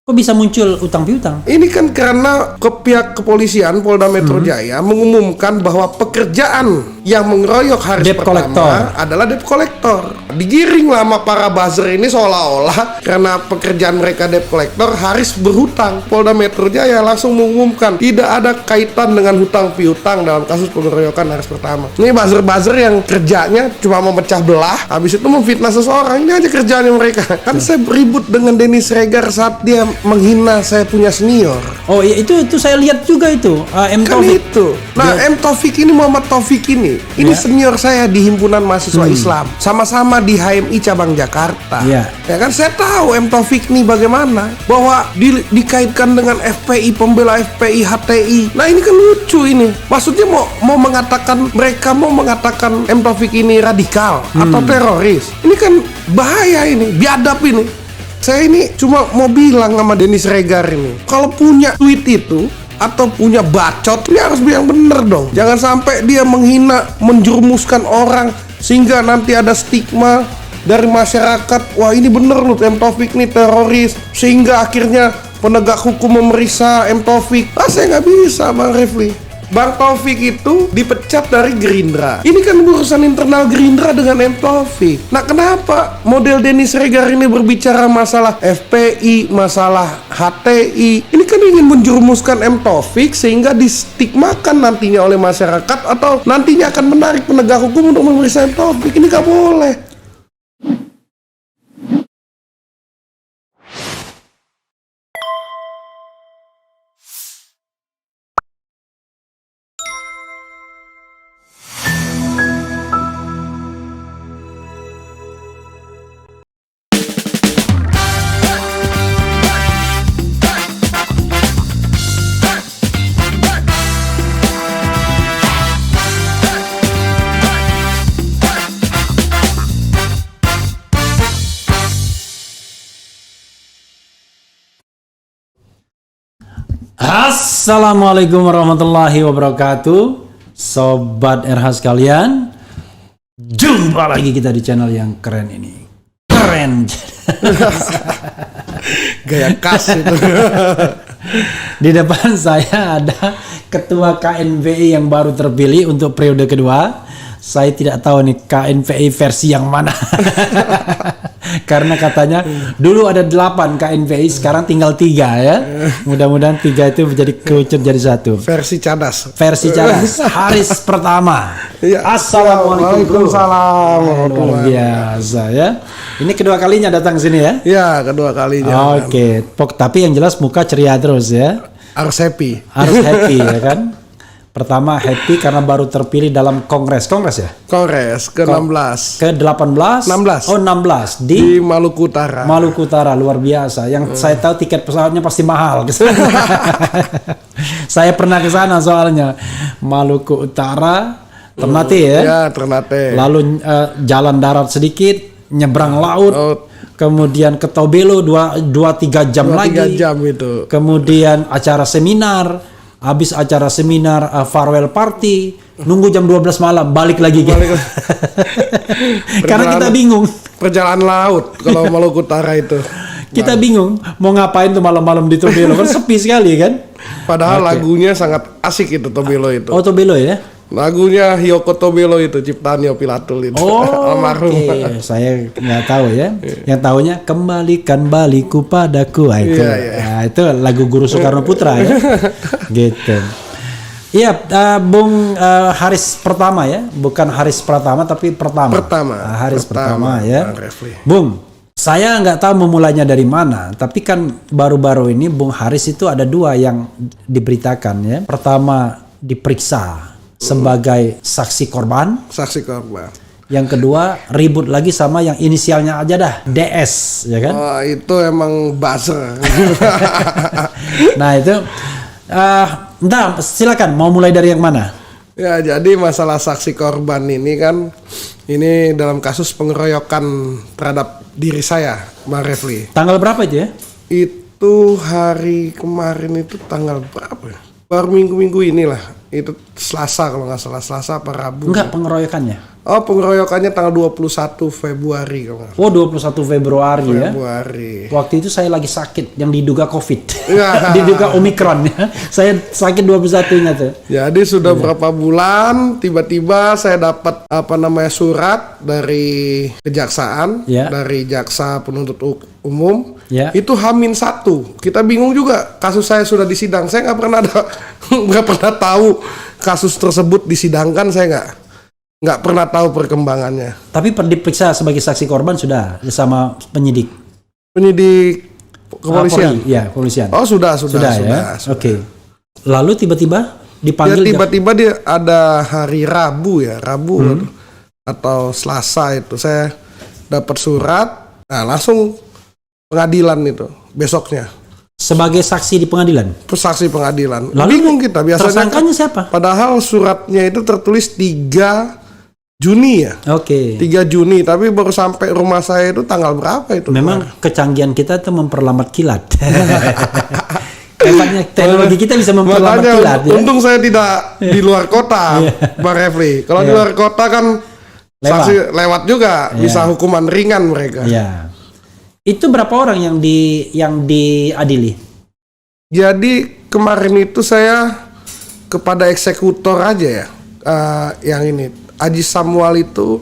Kok bisa muncul utang piutang? Ini kan karena pihak kepolisian Polda Metro Jaya mengumumkan bahwa pekerjaan yang mengeroyok Haris Debt pertama collector adalah debt collector. Digiring lama para buzzer ini seolah-olah karena pekerjaan mereka debt collector, Haris berhutang. Polda Metro Jaya langsung mengumumkan tidak ada kaitan dengan hutang piutang dalam kasus pengeroyokan Haris pertama. Ini buzzer-buzzer yang kerjanya cuma memecah belah, habis itu memfitnah seseorang. Ini aja kerjaannya mereka. Kan saya ribut dengan Denny Sregar saat dia menghina saya punya senior. Oh iya, itu saya lihat juga itu M. Kan Taufik. itu. Nah, M. Taufik ini, Muhammad Taufik ini senior saya di Himpunan Mahasiswa Islam. Sama-sama di HMI cabang Jakarta. Iya. Ya kan, saya tahu M. Taufik ini bagaimana bahwa dikaitkan dengan FPI, pembela FPI, HTI. Nah, ini kan lucu ini. Maksudnya mau mengatakan M. Taufik ini radikal atau teroris. Ini kan bahaya ini, biadab ini. Saya ini cuma mau bilang sama Denny Sregar ini, kalau punya tweet itu atau punya bacot, ini harus yang bener dong. Jangan sampai dia menghina, menjerumuskan orang sehingga nanti ada stigma dari masyarakat. Wah, ini bener loh, M. Taufik nih teroris, sehingga akhirnya penegak hukum memeriksa M. Taufik. Saya nggak bisa, Bang Refli. Bang Taufik itu dipecat dari Gerindra. Ini kan urusan internal Gerindra dengan M. Taufik. Nah, kenapa model Denny Sregar ini berbicara masalah FPI, masalah HTI? Ini kan ingin menjerumuskan M. Taufik sehingga distigmakan nantinya oleh masyarakat atau nantinya akan menarik penegak hukum untuk memeriksa M. Taufik. Ini nggak boleh. Assalamualaikum warahmatullahi wabarakatuh, Sobat RH sekalian. Jumpa lagi kita di channel yang keren ini. Keren. Gaya khas itu. Di depan saya ada Ketua KNPI yang baru terpilih untuk periode kedua. Saya tidak tahu nih KNPI versi yang mana. Karena katanya dulu ada 8 KNPI, sekarang tinggal 3 ya. Mudah-mudahan 3 itu menjadi kerucut jadi 1. Versi cadas. Versi cadas. Haris pertama. Ya. Assalamualaikum. Waalaikumsalam. Luar biasa ya. Ini kedua kalinya datang sini ya. Ya, kedua kalinya. Oke. Tapi yang jelas muka ceria terus ya. Harus happy. Harus happy ya kan. Pertama happy karena baru terpilih dalam kongres ya? Kongres ke-16. Ke-18? 16. Oh 16 Di Maluku Utara. Maluku Utara, luar biasa. Yang saya tahu tiket pesawatnya pasti mahal. Saya pernah ke sana soalnya. Maluku Utara, Ternate ya? Ya, Ternate. Lalu jalan darat sedikit, nyebrang laut. Kemudian ke Tobelo 2-3 jam lagi. 3 jam itu. Kemudian acara seminar. Habis acara seminar farewell party, nunggu jam 12 malam balik lagi. Karena kita bingung. Perjalanan laut kalau Maluku Utara itu. Kita bingung mau ngapain tuh malam-malam di Tobelo, kan sepi sekali kan. Padahal lagunya sangat asik itu Tobelo itu. Oh Tobelo ya. Lagunya Hyoko Tobelo itu ciptaan Yopi Latul itu. Oh, almarhum. Okay. Saya nggak tahu ya. Yang tahunya kembalikan baliku padaku. Itu. Nah, itu lagu Guru Soekarno Putra ya. Gitu. Iya, Bung Haris pertama ya, bukan Haris Pratama tapi pertama. Haris pertama ya. Bung, saya nggak tahu memulainya dari mana, tapi kan baru-baru ini Bung Haris itu ada 2 yang diberitakan ya. Pertama diperiksa sebagai saksi korban. Yang kedua ribut lagi sama yang inisialnya aja dah, DS ya kan? Oh, itu emang buzzer. Nah itu, entah silakan mau mulai dari yang mana? Ya, jadi masalah saksi korban ini kan, ini dalam kasus pengeroyokan terhadap diri saya, Bang Refli. Tanggal berapa itu ya? Itu hari kemarin itu tanggal berapa ya? Baru minggu-minggu inilah. Itu Selasa kalau nggak salah, Selasa apa Rabu. Enggak, pengeroyokannya. Oh, pengeroyokannya tanggal 21 Februari kalau nggak salah. Oh, 21 Februari ya. Februari. Waktu itu saya lagi sakit yang diduga COVID. Ya. Diduga Omikron ya. Saya sakit 21-nya tuh. Jadi sudah berapa bulan tiba-tiba saya dapat surat dari kejaksaan, Ya. dari jaksa penuntut umum. Ya. Itu H-1. Kita bingung juga, kasus saya sudah disidang. Saya nggak pernah tahu kasus tersebut disidangkan, saya nggak pernah tahu perkembangannya. Tapi diperiksa sebagai saksi korban sudah sama penyidik. Penyidik kepolisian. Ya, kepolisian. Oh, sudah ya. Oke. Lalu tiba-tiba dipanggil. Tiba-tiba dia ada hari Rabu atau Selasa itu saya dapat surat. Nah, langsung pengadilan itu besoknya. Sebagai saksi di pengadilan. Saksi pengadilan. Lalu bingung kita biasanya. Tersangkanya siapa? Padahal suratnya itu tertulis 3 Juni ya. Oke. 3 Juni, tapi baru sampai rumah saya itu tanggal berapa itu? Memang kecanggihan kita itu memperlambat kilat. Hebatnya teknologi kita bisa memperlambat Makanya kilat ya. untung saya tidak di luar kota, Bang Refli. Kalau di luar kota kan saksi lewat juga, bisa hukuman ringan mereka. Ya. Itu berapa orang yang diadili? Jadi kemarin itu saya kepada eksekutor aja ya, yang ini Aji Samuel itu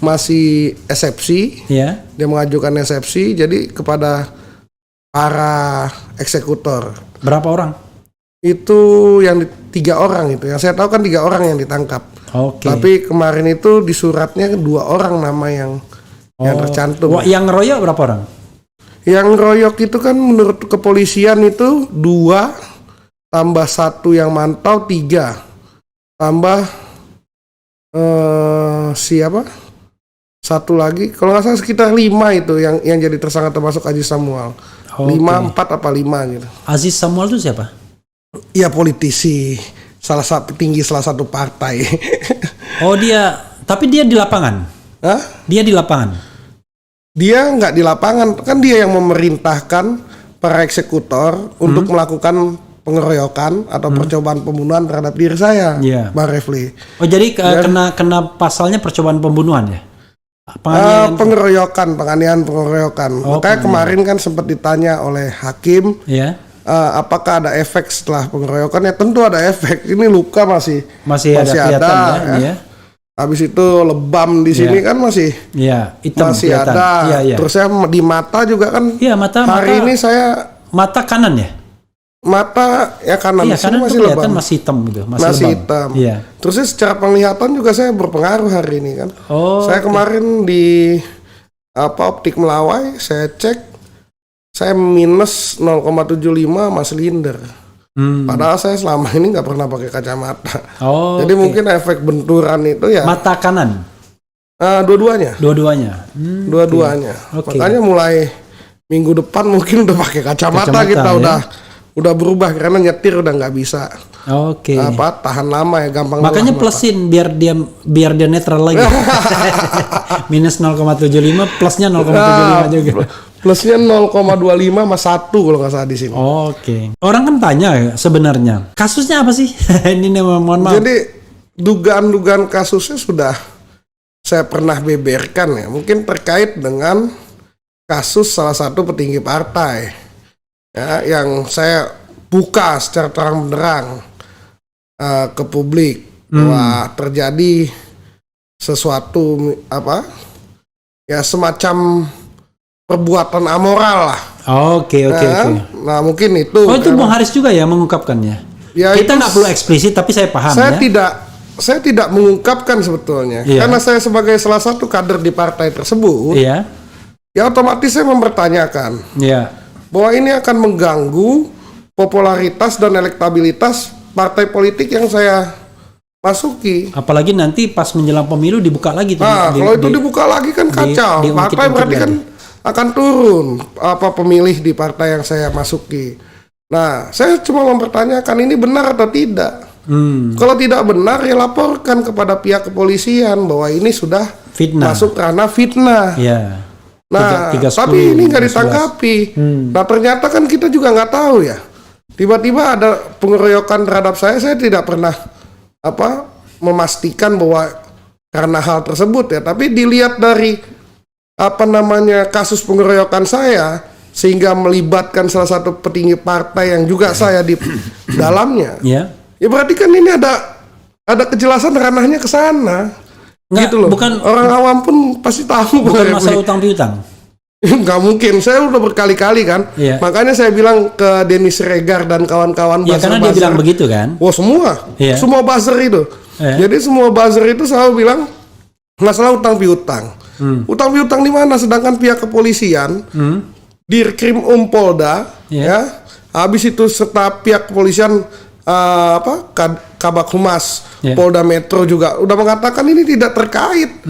masih eksepsi, Ya. dia mengajukan eksepsi, jadi kepada para eksekutor. Berapa orang? Itu yang 3 orang itu, yang saya tahu kan 3 orang yang ditangkap. Oke. Tapi kemarin itu di suratnya 2 orang nama yang tercantum. Yang ngeroyok berapa orang? Yang royok itu kan menurut kepolisian itu 2 tambah 1 yang mantau 3 tambah siapa? 1 lagi kalau nggak salah sekitar 5 itu yang jadi tersangka termasuk Aziz Samuel. 5, 4 apa 5 gitu. Aziz Samuel itu siapa? Iya, politisi, salah satu partai. Oh, tapi dia di lapangan. Hah? Dia di lapangan. Dia nggak di lapangan, kan dia yang memerintahkan para eksekutor untuk melakukan pengeroyokan atau percobaan pembunuhan terhadap diri saya, Bang Refli. Oh, jadi kena pasalnya percobaan pembunuhan ya? Penganiayaan pengeroyokan. Makanya kemarin kan sempat ditanya oleh hakim, apakah ada efek setelah pengeroyokan? Ya tentu ada efek. Ini luka masih ada. Ya. Habis itu lebam di sini kan masih hitam, masih kelihatan. ada. Terus saya di mata juga kan. Iya, hari ini saya mata kanan ya. Mata ya kanan, iya, kanan masih kelihatan lebam. masih hitam gitu, masih hitam. Iya. Terus secara penglihatan juga saya berpengaruh hari ini kan. Saya kemarin di optik Melawai saya cek saya minus 0,75 sama silinder. Padahal saya selama ini nggak pernah pakai kacamata. Jadi mungkin efek benturan itu ya. Mata kanan. Dua-duanya. Dua-duanya. Makanya mulai minggu depan mungkin udah pakai kacamata kita udah berubah karena nyetir udah nggak bisa. Tahan lama ya, gampang. Makanya plusin biar dia netral lagi. Minus 0,75 plusnya 0,75 juga. Plusnya 0,25 sama 1 kalau nggak salah di sini. Orang kan tanya sebenarnya kasusnya apa sih? Ini mohon maaf. Jadi dugaan kasusnya sudah saya pernah beberkan ya. Mungkin terkait dengan kasus salah satu petinggi partai ya, yang saya buka secara terang benderang ke publik bahwa terjadi sesuatu semacam perbuatan amoral lah. Nah mungkin itu. Itu Bung Haris juga ya mengungkapkannya. Ya, kita nggak perlu eksplisit tapi saya paham. Saya tidak mengungkapkan sebetulnya karena saya sebagai salah satu kader di partai tersebut. Ya otomatis saya mempertanyakan bahwa ini akan mengganggu popularitas dan elektabilitas partai politik yang saya masuki. Apalagi nanti pas menjelang pemilu dibuka lagi. Kalau itu dibuka lagi kan kacau. Partai berarti kan akan turun pemilih di partai yang saya masuki. Nah, saya cuma mempertanyakan ini benar atau tidak. Kalau tidak benar ya laporkan kepada pihak kepolisian bahwa ini sudah masuk ranah fitnah. Nah, tapi ini nggak ditanggapi. Nah, ternyata kan kita juga nggak tahu ya. Tiba-tiba ada pengeroyokan terhadap saya tidak pernah memastikan bahwa karena hal tersebut ya. Tapi dilihat dari kasus pengeroyokan saya sehingga melibatkan salah satu petinggi partai yang juga saya di dalamnya. Ya berarti kan ini ada kejelasan ranahnya ke sana. Gitu loh. Bukan, orang awam pun pasti tahu. Bukan masalah utang piutang. Nggak mungkin, saya udah berkali-kali kan. Makanya saya bilang ke Denny Siregar dan kawan-kawan buzzer. Karena dia bilang begitu kan. Semua buzzer itu. Jadi semua buzzer itu selalu bilang masalah utang piutang. Utang piutang di mana? Sedangkan pihak kepolisian, Dirkrim Polda, ya, habis itu serta pihak kepolisian Kabak Humas Polda Metro juga udah mengatakan ini tidak terkait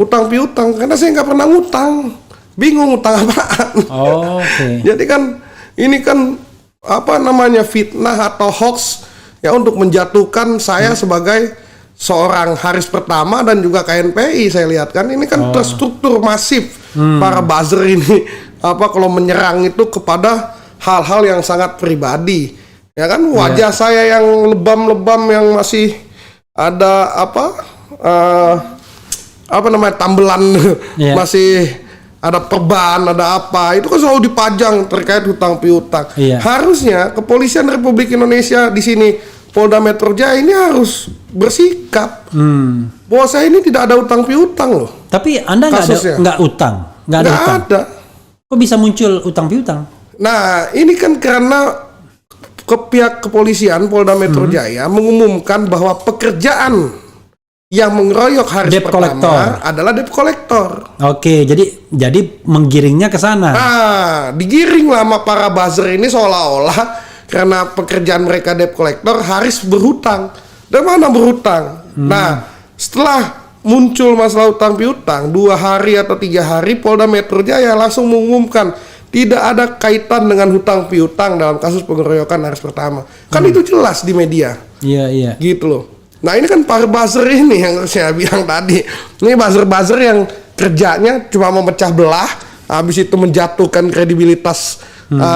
utang piutang karena saya nggak pernah ngutang. Bingung utang apaan. Jadi kan ini kan fitnah atau hoax ya untuk menjatuhkan saya sebagai seorang Haris Pertama dan juga KNPI. Saya lihat kan ini kan terstruktur masif para buzzer ini kalau menyerang itu kepada hal-hal yang sangat pribadi. Ya kan wajah saya yang lebam-lebam yang masih ada tambelan masih ada perban, ada apa, itu kan selalu dipajang terkait hutang piutang. Harusnya Kepolisian Republik Indonesia di sini Polda Metro Jaya ini harus bersikap bahwa saya ini tidak ada utang piutang loh. Tapi Anda nggak utang, nggak ada. Kok bisa muncul utang piutang? Nah ini kan karena pihak kepolisian Polda Metro Jaya mengumumkan bahwa pekerjaan yang mengeroyok Haris Pertama adalah debt collector. Jadi menggiringnya ke sana. Digiring lah sama para buzzer ini seolah-olah karena pekerjaan mereka debt collector, Haris berhutang. Dan mana berhutang? Nah, setelah muncul masalah utang piutang 2 hari atau 3 hari, Polda Metro Jaya langsung mengumumkan tidak ada kaitan dengan hutang piutang dalam kasus pengeroyokan Haris Pertama. Kan itu jelas di media. Iya. Gitu loh. Nah ini kan para buzzer ini yang saya bilang tadi. Ini buzzer-buzzer yang kerjanya cuma memecah belah, habis itu menjatuhkan kredibilitas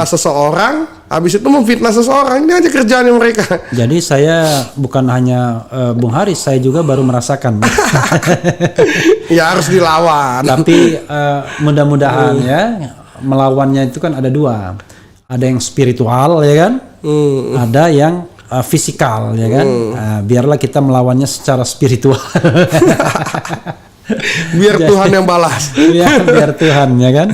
seseorang, habis itu memfitnah seseorang. Ini aja kerjaannya mereka. Jadi saya bukan hanya Bung Haris, saya juga baru merasakan. Ya harus dilawan. Tapi mudah-mudahan ya, melawannya itu kan ada 2. Ada yang spiritual ya kan, ada yang fisikal ya kan. Biarlah kita melawannya secara spiritual. Biar Tuhan yang balas. Biar Tuhan ya kan.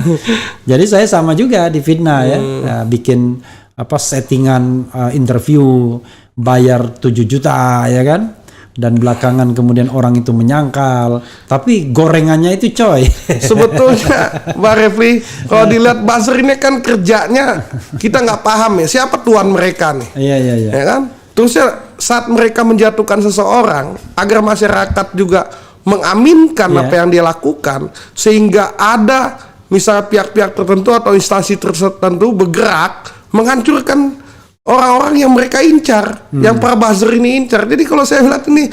Jadi saya sama juga di fitnah ya. Bikin settingan interview bayar 7 juta ya kan. Dan belakangan kemudian orang itu menyangkal, tapi gorengannya itu coy. Sebetulnya Mbak Refli, kalau dilihat buzzer ini kan kerjanya kita nggak paham ya siapa tuan mereka nih. Iya. Ya kan? Terusnya saat mereka menjatuhkan seseorang agar masyarakat juga mengaminkan apa yang dia lakukan, sehingga ada misalnya pihak-pihak tertentu atau instansi tertentu bergerak menghancurkan orang-orang yang mereka incar, yang para buzzer ini incar. Jadi kalau saya lihat ini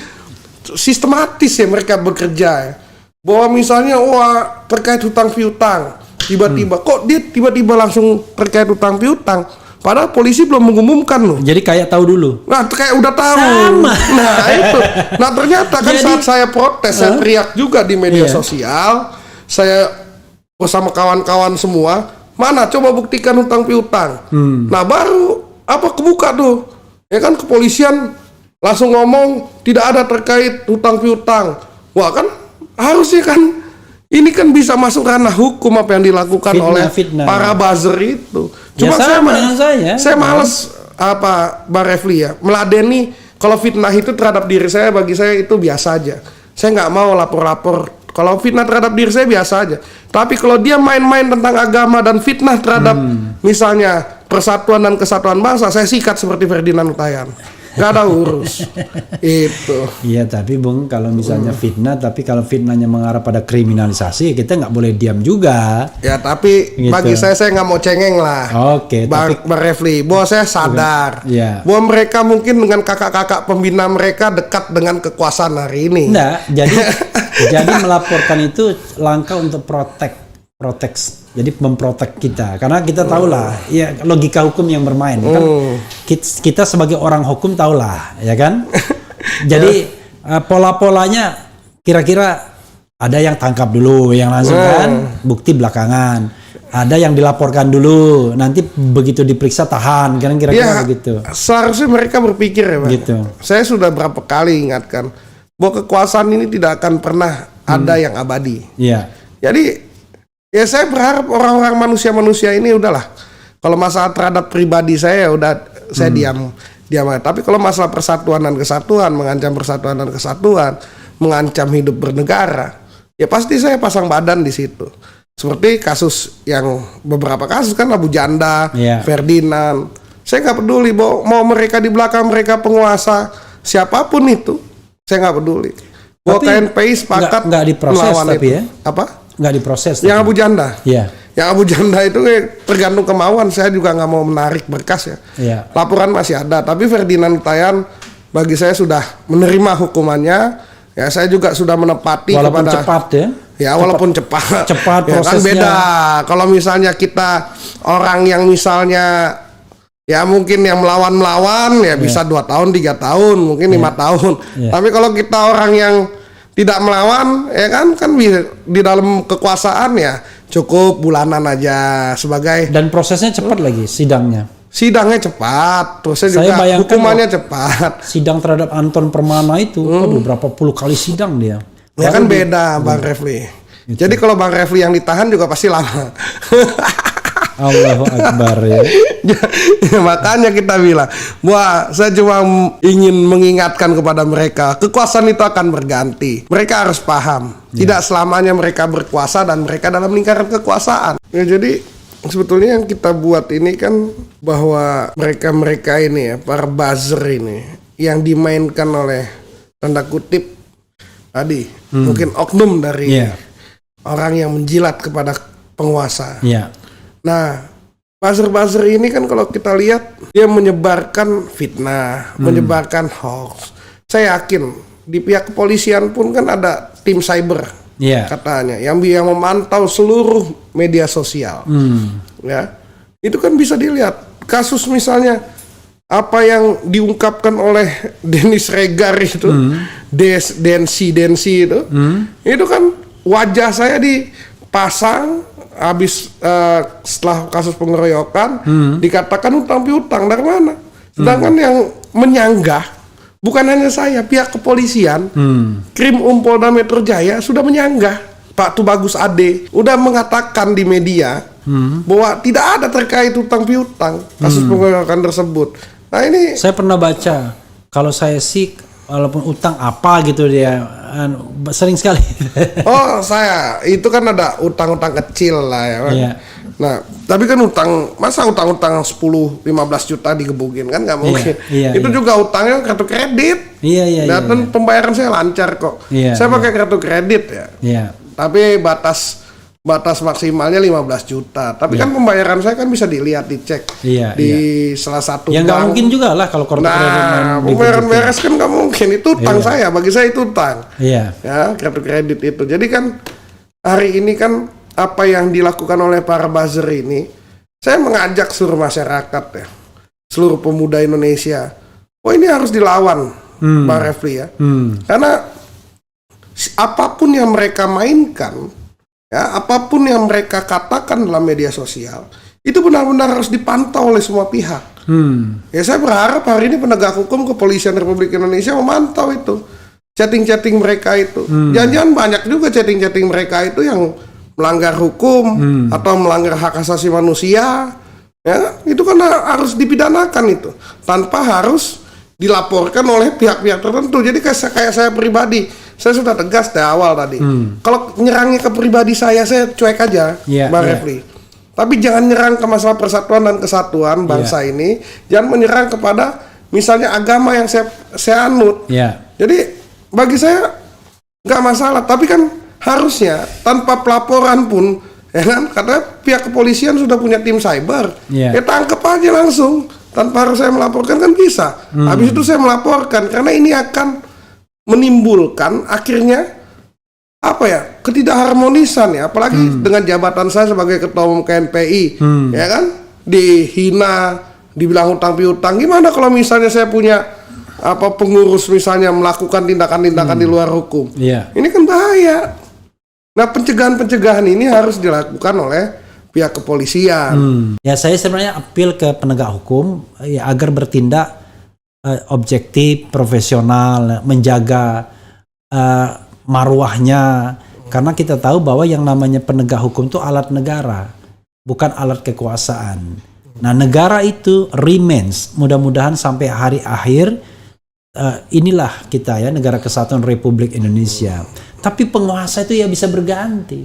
sistematis ya mereka bekerja ya. Bahwa misalnya terkait hutang piutang, tiba-tiba kok dia tiba-tiba langsung terkait hutang piutang, padahal polisi belum mengumumkan loh. Jadi kayak tahu dulu. Nah kayak udah tahu. Sama. Nah itu. Nah ternyata kan saat saya protes, saya teriak juga di media sosial, saya bersama kawan-kawan semua, mana coba buktikan hutang piutang. Nah baru kebuka tuh ya kan, kepolisian langsung ngomong tidak ada terkait hutang piutang. Wah kan harusnya kan ini kan bisa masuk ranah hukum apa yang dilakukan oleh para buzzer itu. Cuma saya malas Mbak Refli ya meladeni kalau fitnah itu terhadap diri saya. Bagi saya itu biasa aja. Saya nggak mau lapor-lapor. Kalau fitnah terhadap diri saya biasa aja. Tapi kalau dia main-main tentang agama dan fitnah terhadap misalnya persatuan dan kesatuan bangsa, saya sikat seperti Ferdinand Huttayan. Gak ada urus. Itu. Iya, tapi Bung, kalau misalnya fitnah, tapi kalau fitnahnya mengarah pada kriminalisasi, kita nggak boleh diam juga. Ya, tapi gitu. Bagi saya nggak mau cengeng lah. Bang Refli, bahwa saya sadar bahwa mereka mungkin dengan kakak-kakak pembina mereka dekat dengan kekuasaan hari ini. Enggak, jadi melaporkan itu langkah untuk proteks. Jadi memprotek kita, karena kita tahulah ya logika hukum yang bermain kan. Kita sebagai orang hukum tahulah ya kan. Jadi pola-polanya kira-kira ada yang tangkap dulu, yang langsung kan bukti belakangan. Ada yang dilaporkan dulu, nanti begitu diperiksa tahan, kan kira-kira begitu. Seharusnya mereka berpikir ya Pak. Gitu. Saya sudah berapa kali ingatkan bahwa kekuasaan ini tidak akan pernah ada yang abadi. Iya. Jadi ya saya berharap orang-orang manusia-manusia ini udahlah. Kalau masalah terhadap pribadi saya udah saya diam aja. Tapi kalau masalah persatuan dan kesatuan, mengancam persatuan dan kesatuan, mengancam hidup bernegara, ya pasti saya pasang badan di situ. Seperti kasus yang beberapa kasus kan Abu Janda, Ferdinand. Saya nggak peduli mau mereka di belakang mereka penguasa siapapun itu, saya nggak peduli. Bahwa KNPI sepakat nggak diproses tapi itu. ya? Apa? Nggak diproses. Yang Abu Janda. Iya. Yang Abu Janda itu tergantung kemauan. Saya juga nggak mau menarik berkas ya. Iya. Laporan masih ada, tapi Ferdinand Hutahian bagi saya sudah menerima hukumannya. Ya saya juga sudah menepati walaupun kepada cepat ya. Ya walaupun cepat prosesnya. Kan beda. Kalau misalnya kita orang yang misalnya ya mungkin yang melawan ya bisa 2 tahun 3 tahun mungkin 5 tahun. Tapi kalau kita orang yang tidak melawan ya kan di dalam kekuasaan ya cukup bulanan aja sebagai. Dan prosesnya cepat lagi sidangnya cepat, terusnya saya juga hukumannya cepat. Sidang terhadap Anton Permana itu, berapa puluh kali sidang dia. Ya kan beda Bang Refli. Gitu. Jadi kalau Bang Refli yang ditahan juga pasti lama. Allahu Akbar ya. Makanya kita bilang, wah saya cuma ingin mengingatkan kepada mereka, kekuasaan itu akan berganti. Mereka harus paham, tidak selamanya mereka berkuasa dan mereka dalam lingkaran kekuasaan. Ya, jadi sebetulnya yang kita buat ini kan bahwa mereka ini ya, para buzzer ini yang dimainkan oleh tanda kutip tadi mungkin oknum dari orang yang menjilat kepada penguasa. Nah, buzzer ini kan kalau kita lihat dia menyebarkan fitnah, menyebarkan hoax. Saya yakin di pihak kepolisian pun kan ada tim cyber. Katanya yang memantau seluruh media sosial. Ya, itu kan bisa dilihat kasus misalnya apa yang diungkapkan oleh Dennis Regar itu, Densi itu, itu kan wajah saya dipasang habis setelah kasus pengeroyokan dikatakan utang piutang dari mana? Sedangkan yang menyanggah bukan hanya saya, pihak kepolisian, Krim Polda Metro Jaya sudah menyanggah. Pak Tubagus Ade udah mengatakan di media bahwa tidak ada terkait utang piutang kasus pengeroyokan tersebut. Nah ini saya pernah baca, kalau saya sih walaupun utang apa gitu dia sering sekali. Oh saya itu kan ada utang-utang kecil lah ya kan. Nah tapi kan masa utang-utang 10-15 juta digebukin kan nggak mungkin. Itu juga utangnya kartu kredit. Dan pembayaran saya lancar kok. Saya pakai kartu kredit ya. Tapi batas maksimalnya 15 juta. Tapi kan pembayaran saya kan bisa dilihat, dicek di salah satu bank. Nggak mungkin juga lah kalau kartu kredit. Pembayaran beres kan nggak mungkin. Itu utang saya. Bagi saya itu utang. Ya, kartu kredit itu. Jadi kan hari ini kan apa yang dilakukan oleh para buzzer ini, saya mengajak seluruh masyarakat ya, seluruh pemuda Indonesia. Ini harus dilawan, Bang Refli ya. Karena apapun yang mereka mainkan, ya, apapun yang mereka katakan dalam media sosial, itu benar-benar harus dipantau oleh semua pihak. Ya saya berharap hari ini penegak hukum kepolisian Republik Indonesia memantau itu chatting-chatting mereka itu. Jangan-jangan banyak juga chatting-chatting mereka itu yang melanggar hukum atau melanggar hak asasi manusia. Ya, itu kan harus dipidanakan itu tanpa harus dilaporkan oleh pihak-pihak tertentu. Jadi kayak saya pribadi, saya sudah tegas dari awal tadi. Kalau nyerangnya ke pribadi saya cuek aja, Bang Refli. Tapi jangan nyerang ke masalah persatuan dan kesatuan bangsa ini. Jangan menyerang kepada misalnya agama yang saya anut. Jadi bagi saya nggak masalah. Tapi kan harusnya tanpa pelaporan pun, ya kan? Katanya pihak kepolisian sudah punya tim cyber. Ya tangkap aja langsung. Tanpa harus saya melaporkan kan bisa. Habis itu saya melaporkan karena ini akan menimbulkan akhirnya ketidakharmonisan ya, apalagi dengan jabatan saya sebagai ketua umum KNPI, ya kan, dihina, dibilang utang piutang. Gimana kalau misalnya saya punya apa pengurus misalnya melakukan tindakan-tindakan di luar hukum. Iya. Ini kan bahaya. Nah, pencegahan-pencegahan ini harus dilakukan oleh pihak kepolisian. Ya, saya sebenarnya appeal ke penegak hukum ya, agar bertindak objektif, profesional, menjaga marwahnya. Karena kita tahu bahwa yang namanya penegak hukum itu alat negara, bukan alat kekuasaan. Nah, negara itu remains, mudah-mudahan sampai hari akhir inilah kita ya, Negara Kesatuan Republik Indonesia. Tapi penguasa itu ya bisa berganti.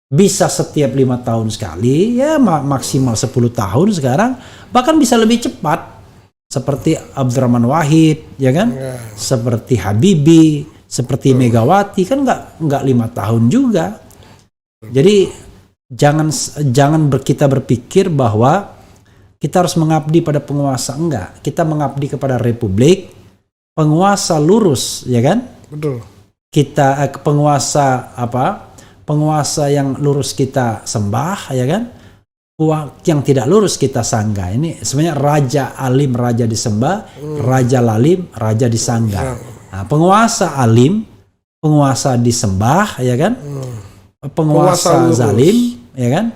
Bisa setiap 5 tahun sekali, ya maksimal 10 tahun sekarang, bahkan bisa lebih cepat. Seperti Abdurrahman Wahid, ya kan? Seperti Habibie, seperti Megawati, kan nggak 5 tahun juga. Jadi jangan kita berpikir bahwa kita harus mengabdi pada penguasa, enggak. Kita mengabdi kepada Republik, penguasa lurus, ya kan? Betul. Kita penguasa yang lurus kita sembah, ya kan? Yang tidak lurus kita sanggah. Ini sebenarnya raja alim, raja disembah, raja lalim, raja disanggah. Nah, penguasa alim, penguasa disembah, ya kan? Penguasa zalim, ya kan?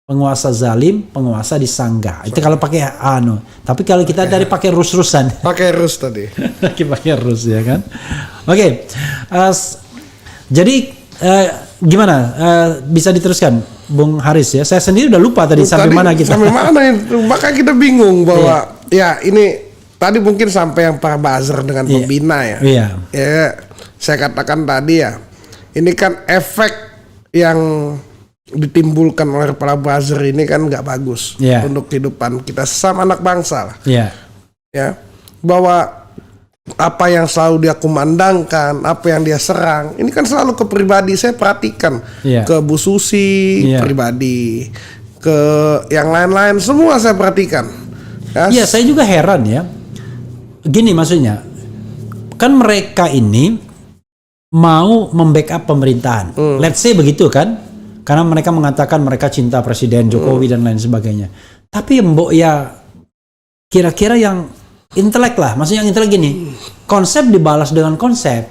Penguasa zalim, penguasa disanggah. Itu kalau pakai Tapi kalau kita dari pakai rus-rusan. Pakai rus tadi. Pakai rus, ya kan? Oke. Jadi gimana? Bisa diteruskan, Bung Haris ya? Saya sendiri udah lupa tadi sampai mana kita. Sampai mana itu? Maka kita bingung bahwa ya ini tadi mungkin sampai yang para buzzer dengan pembina ya. Iya. Ya, saya katakan tadi ya. Ini kan efek yang ditimbulkan oleh para buzzer ini kan nggak bagus untuk kehidupan kita sesama anak bangsa lah. Iya. Ya, bahwa apa yang selalu dia kumandangkan, apa yang dia serang, ini kan selalu ke pribadi. Saya perhatikan ke Bu Susi pribadi, ke yang lain-lain semua saya perhatikan. Iya, saya juga heran ya. Gini maksudnya, kan mereka ini mau membackup pemerintahan. Let's say begitu kan? Karena mereka mengatakan mereka cinta Presiden Jokowi dan lain sebagainya. Tapi mbok ya kira-kira yang intelek lah. Maksudnya yang intelek gini, konsep dibalas dengan konsep.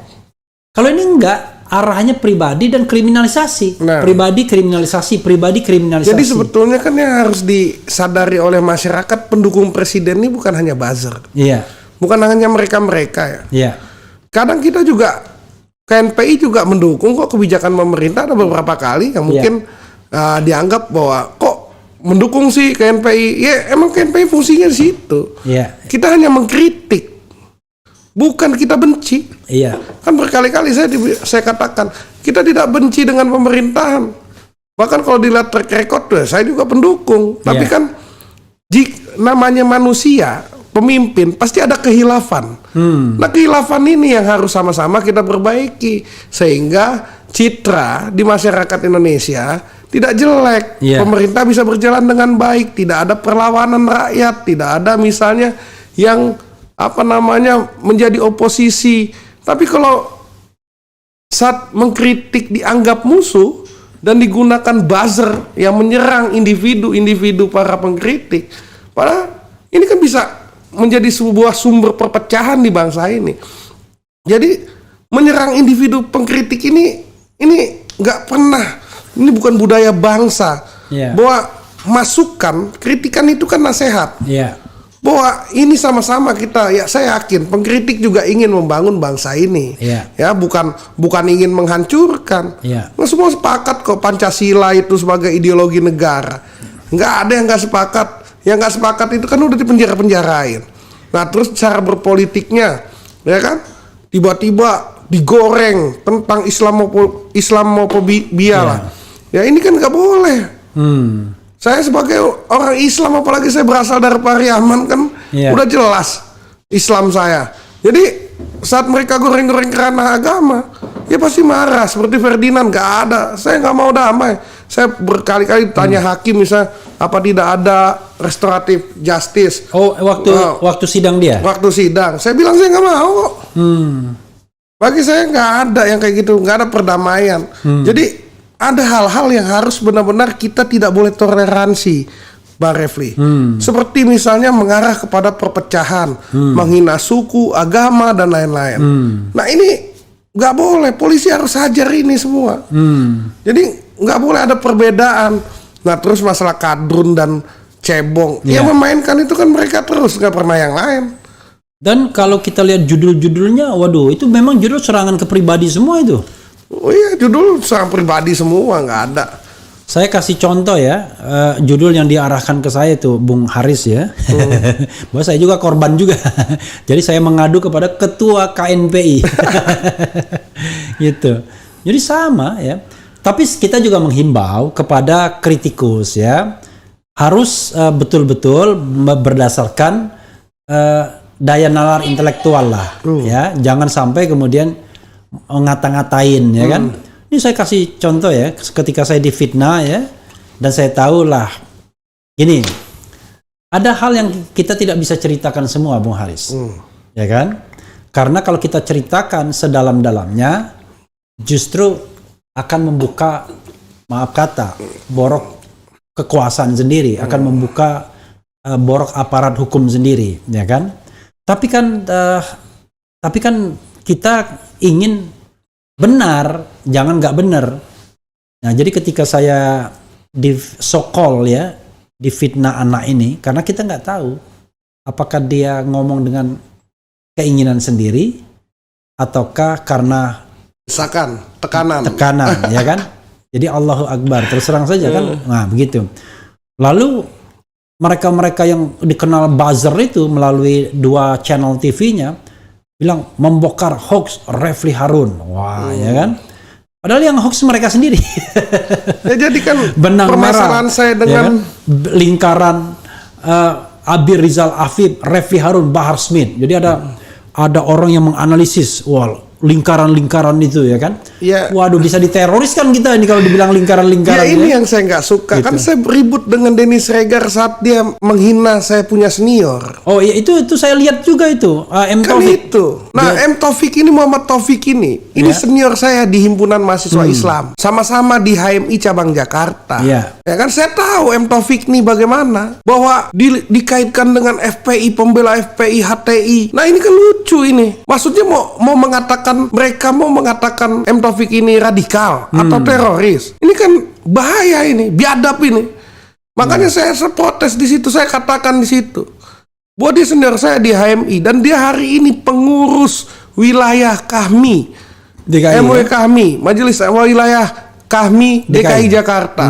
Kalau ini enggak, arahnya pribadi dan kriminalisasi. Pribadi kriminalisasi. Jadi sebetulnya kan yang harus disadari oleh masyarakat, pendukung presiden ini bukan hanya buzzer. Iya. Bukan hanya mereka-mereka ya. Iya. Kadang kita juga KNPI juga mendukung kok kebijakan pemerintah. Ada beberapa kali yang mungkin dianggap bahwa kok mendukung sih KNPI. Ya emang KNPI fungsinya di situ. Iya. Kita hanya mengkritik, bukan kita benci. Iya. Kan berkali-kali saya katakan kita tidak benci dengan pemerintahan. Bahkan kalau dilihat track record saya juga pendukung. Tapi kan namanya manusia, pemimpin pasti ada kehilafan. Nah, kehilafan ini yang harus sama-sama kita perbaiki sehingga citra di masyarakat Indonesia tidak jelek. Pemerintah bisa berjalan dengan baik, tidak ada perlawanan rakyat, tidak ada misalnya yang menjadi oposisi. Tapi kalau saat mengkritik dianggap musuh dan digunakan buzzer yang menyerang individu-individu para pengkritik, padahal ini kan bisa menjadi sebuah sumber perpecahan di bangsa ini. Jadi menyerang individu pengkritik ini nggak pernah. Ini bukan budaya bangsa. Bahwa masukan, kritikan itu kan nasihat. Bahwa ini sama-sama kita, ya saya yakin pengkritik juga ingin membangun bangsa ini. Ya bukan ingin menghancurkan. Nah, semua sepakat kok Pancasila itu sebagai ideologi negara. Nggak ada yang nggak sepakat. Yang nggak sepakat itu kan udah dipenjara-penjarain. Nah terus cara berpolitiknya, ya kan, tiba-tiba digoreng tentang Islamofobia lah. Ya ini kan nggak boleh. Saya sebagai orang Islam, apalagi saya berasal dari Pariaman kan, udah jelas Islam saya. Jadi saat mereka goreng-goreng kerana agama, ya pasti marah. Seperti Ferdinand, nggak ada. Saya nggak mau damai. Saya berkali-kali tanya hakim misalnya, apa tidak ada restoratif justice? Oh, waktu sidang dia? Waktu sidang, saya bilang saya nggak mau kok. Bagi saya nggak ada yang kayak gitu, nggak ada perdamaian. Jadi ada hal-hal yang harus benar-benar kita tidak boleh toleransi. Bang Refli. Seperti misalnya mengarah kepada perpecahan, menghina suku, agama, dan lain-lain. Nah ini nggak boleh, polisi harus hajar ini semua. Jadi nggak boleh ada perbedaan. Nah terus masalah kadrun dan cebong, yang memainkan itu kan mereka terus, nggak pernah yang lain. Dan kalau kita lihat judul-judulnya, waduh, itu memang judul serangan ke pribadi semua itu. Oh iya, judul serangan pribadi semua, nggak ada. Saya kasih contoh ya, judul yang diarahkan ke saya itu Bung Haris ya. Bahwa saya juga korban juga. Jadi saya mengadu kepada ketua KNPI. Gitu. Jadi sama ya. Tapi kita juga menghimbau kepada kritikus ya. Harus betul-betul berdasarkan daya nalar intelektual lah, ya. Jangan sampai kemudian ngata-ngatain, ya kan. Ini saya kasih contoh ya, ketika saya difitnah ya, dan saya tahu lah, ini ada hal yang kita tidak bisa ceritakan semua, Bung Haris, ya kan? Karena kalau kita ceritakan sedalam-dalamnya, justru akan membuka, maaf kata, borok kekuasaan sendiri, akan membuka borok aparat hukum sendiri, ya kan? Tapi kan kita ingin benar, jangan nggak benar. Nah, jadi ketika saya di so-call ya, difitnah anak ini, karena kita nggak tahu apakah dia ngomong dengan keinginan sendiri ataukah karena misalkan tekanan, ya kan? Jadi Allahu Akbar, terus terang saja kan, nah begitu. Lalu mereka-mereka yang dikenal buzzer itu melalui 2 channel TV-nya bilang membongkar hoax Refli Harun. Wah, ya kan? Padahal yang hoax mereka sendiri. Ya jadi kan benang permasalahan merah, saya dengan ya kan? Lingkaran Abi Rizal Afif, Refli Harun, Bahar Smith. Jadi ada orang yang menganalisis, wah, lingkaran-lingkaran itu ya kan. Ya. Waduh, bisa diteroris kan kita ini kalau dibilang lingkaran-lingkaran. Ya ini yang saya nggak suka, gitu. Kan saya ribut dengan Dennis Regar saat dia menghina saya punya senior. Oh iya, itu saya lihat juga itu, M. Kan Taufik. itu. Nah, M. Taufik ini, Muhammad Taufik ini senior saya di Himpunan Mahasiswa Islam. Sama-sama di HMI cabang Jakarta. Ya kan, saya tahu M. Taufik ini bagaimana, bahwa dikaitkan dengan FPI, pembela FPI, HTI. Nah, ini kan lucu ini. Maksudnya mau mengatakan M. Taufik ini radikal atau teroris. Ini kan bahaya ini, biadab ini. Makanya saya protes di situ, saya katakan di situ. Bahwa dia senior saya di HMI dan dia hari ini pengurus wilayah kami, DKI, MW kami, Majelis Wilayah kami DKI Jakarta.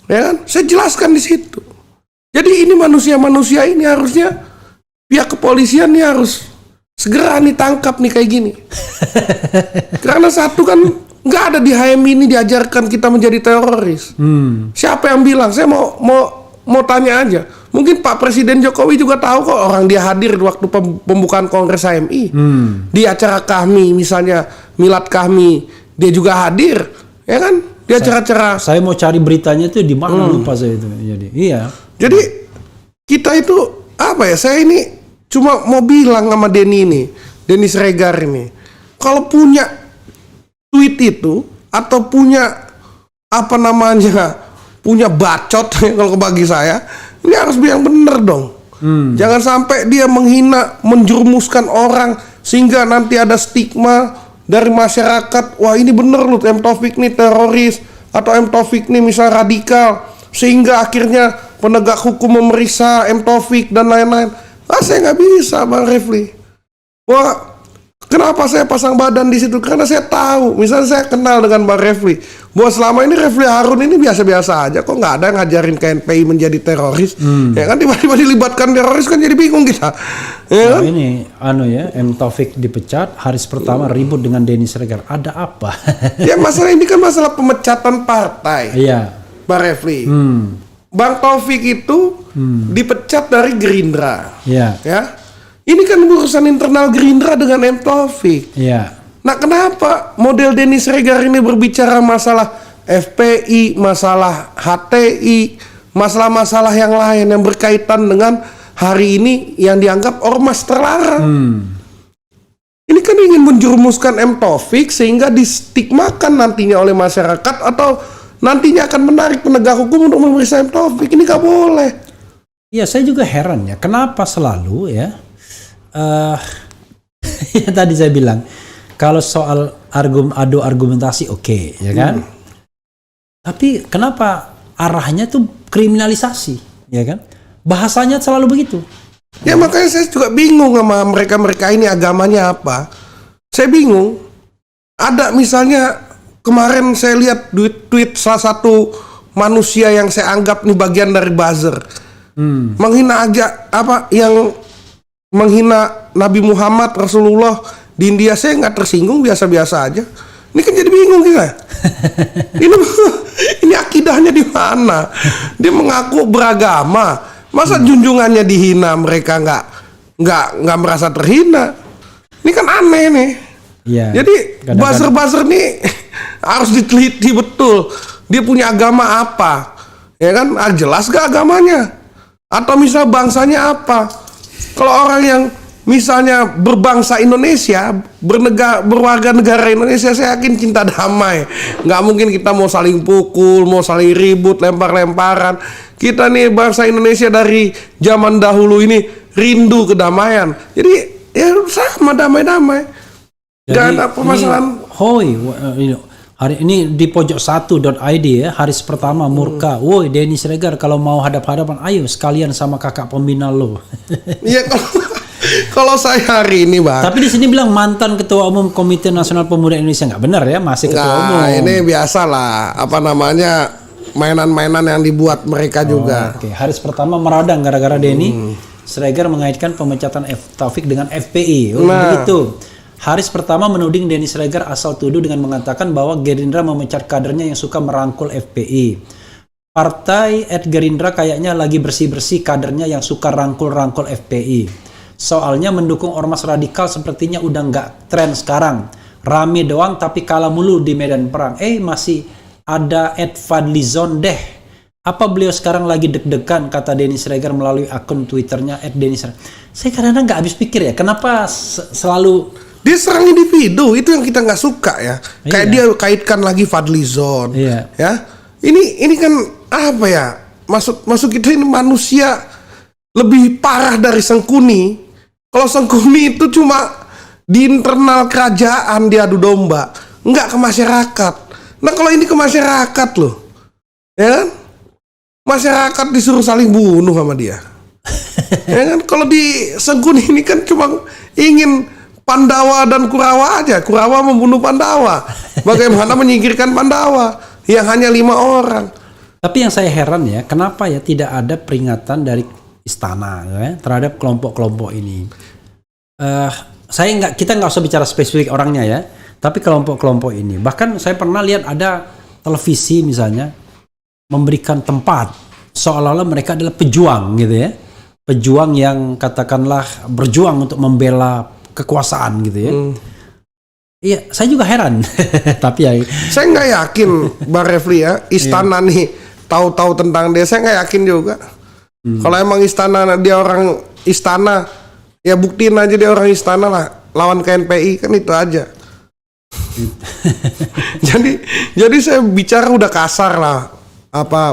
Ya kan? Saya jelaskan di situ. Jadi ini manusia-manusia ini harusnya pihak kepolisian ini harus segera nih tangkap nih kayak gini. Karena satu kan nggak ada di HMI ini diajarkan kita menjadi teroris. Siapa yang bilang? Saya mau tanya aja. Mungkin Pak Presiden Jokowi juga tahu kok, orang dia hadir waktu pembukaan Kongres HMI. Di acara kami misalnya milad kami, dia juga hadir, ya kan? Di acara-acara. Saya mau cari beritanya itu di mana, lupa saya itu. Jadi kita itu apa ya? Saya ini cuma mau bilang sama Dennis Regar ini, kalau punya tweet itu atau punya punya bacot kalau bagi saya, ini harus yang bener dong. Jangan sampai dia menghina, menjerumuskan orang sehingga nanti ada stigma dari masyarakat. Wah, ini bener loh, M. Taufik nih teroris atau M. Taufik nih misal radikal, sehingga akhirnya penegak hukum memeriksa M. Taufik dan lain-lain. Saya nggak bisa, Bang Refli. Wah, kenapa saya pasang badan di situ? Karena saya tahu, misalnya saya kenal dengan Bang Refli, bahwa selama ini Refli Harun ini biasa-biasa aja, kok nggak ada yang ngajarin KNPI menjadi teroris. Ya kan, tiba-tiba dilibatkan teroris kan jadi bingung kita. Ya kan? Ini M. Taufik dipecat, hari pertama ribut dengan Dennis Regar. Ada apa? Ya masalah ini kan masalah pemecatan partai. Iya. Bang Refli. Bang Taufik itu dipecat dari Gerindra. Ya. Ini kan urusan internal Gerindra dengan M. Taufik. Ya. Nah, kenapa model Dennis Regar ini berbicara masalah FPI, masalah HTI, masalah-masalah yang lain yang berkaitan dengan hari ini yang dianggap ormas terlarang. Ini kan ingin menjerumuskan M. Taufik sehingga distigmakan nantinya oleh masyarakat atau nantinya akan menarik penegak hukum untuk memeriksa M. Taufik. Ini gak boleh. Ya saya juga heran ya, kenapa selalu ya, ya tadi saya bilang, kalau soal adu argumentasi oke, ya kan? Tapi kenapa arahnya tuh kriminalisasi, ya kan? Bahasanya selalu begitu. Ya makanya saya juga bingung sama mereka ini agamanya apa. Saya bingung. Ada misalnya kemarin saya lihat tweet salah satu manusia yang saya anggap nih bagian dari buzzer. Menghina aja yang menghina Nabi Muhammad Rasulullah di India, saya nggak tersinggung, biasa-biasa aja. Ini kan jadi bingung kita. ini akidahnya di mana? Dia mengaku beragama, masa junjungannya dihina, mereka nggak merasa terhina. Ini kan aneh nih. Ya, jadi buzzer nih harus diteliti betul. Dia punya agama apa? Ya kan? Jelas gak agamanya? Atau misal bangsanya apa? Kalau orang yang misalnya berbangsa Indonesia, berwarga negara Indonesia, saya yakin cinta damai. Nggak mungkin kita mau saling pukul, mau saling ribut, lempar-lemparan. Kita nih bangsa Indonesia dari zaman dahulu ini rindu kedamaian. Jadi ya sama damai-damai. Gak ada permasalahan. Hari ini di pojok1.id ya, hari pertama murka. Woi Denny Siregar, kalau mau hadap-hadapan ayo sekalian sama kakak pembina lo. Iya kalau saya hari ini Bang. Tapi di sini bilang mantan ketua umum Komite Nasional Pemuda Indonesia, nggak benar ya, masih ketua umum. Ini biasalah mainan-mainan yang dibuat mereka juga. Oke. Hari pertama meradang gara-gara Denny Siregar mengaitkan pemecatan Taufik dengan FPI. Begitu. Haris pertama menuding Denny Siregar asal tuduh dengan mengatakan bahwa Gerindra memecat kadernya yang suka merangkul FPI. Partai Gerindra kayaknya lagi bersih-bersih kadernya yang suka rangkul-rangkul FPI. Soalnya mendukung ormas radikal sepertinya udah nggak tren sekarang. Rame doang tapi kalah mulu di medan perang. Masih ada Fadlizon deh. Apa beliau sekarang lagi deg-degan, kata Denny Siregar melalui akun Twitternya @DennySiregar. Saya kadang-kadang nggak habis pikir ya, kenapa selalu dia serang individu, itu yang kita nggak suka ya. Kayak dia kaitkan lagi Fadlizon, ya. Ini kan apa ya? Maksud kita ini manusia lebih parah dari Sengkuni. Kalau Sengkuni itu cuma di internal kerajaan dia adu domba, nggak ke masyarakat. Nah kalau ini ke masyarakat loh, ya kan? Masyarakat disuruh saling bunuh sama dia. Ya kan? Kalau di Sengkuni ini kan cuma ingin Pandawa dan Kurawa aja. Kurawa membunuh Pandawa. Bagaimana menyingkirkan Pandawa yang hanya 5 orang. Tapi yang saya heran ya, kenapa ya tidak ada peringatan dari istana ya, terhadap kelompok-kelompok ini. Kita nggak usah bicara spesifik orangnya ya, tapi kelompok-kelompok ini. Bahkan saya pernah lihat ada televisi misalnya memberikan tempat seolah-olah mereka adalah pejuang gitu ya. Pejuang yang katakanlah berjuang untuk membela kekuasaan gitu ya. Iya, saya juga heran. Tapi ya, saya nggak yakin Bang Refli ya, istana nih tahu-tahu tentang dia, saya nggak yakin juga. Kalau emang istana dia orang istana, ya buktiin aja dia orang istana lah, lawan KNPI kan itu aja. jadi saya bicara udah kasar lah,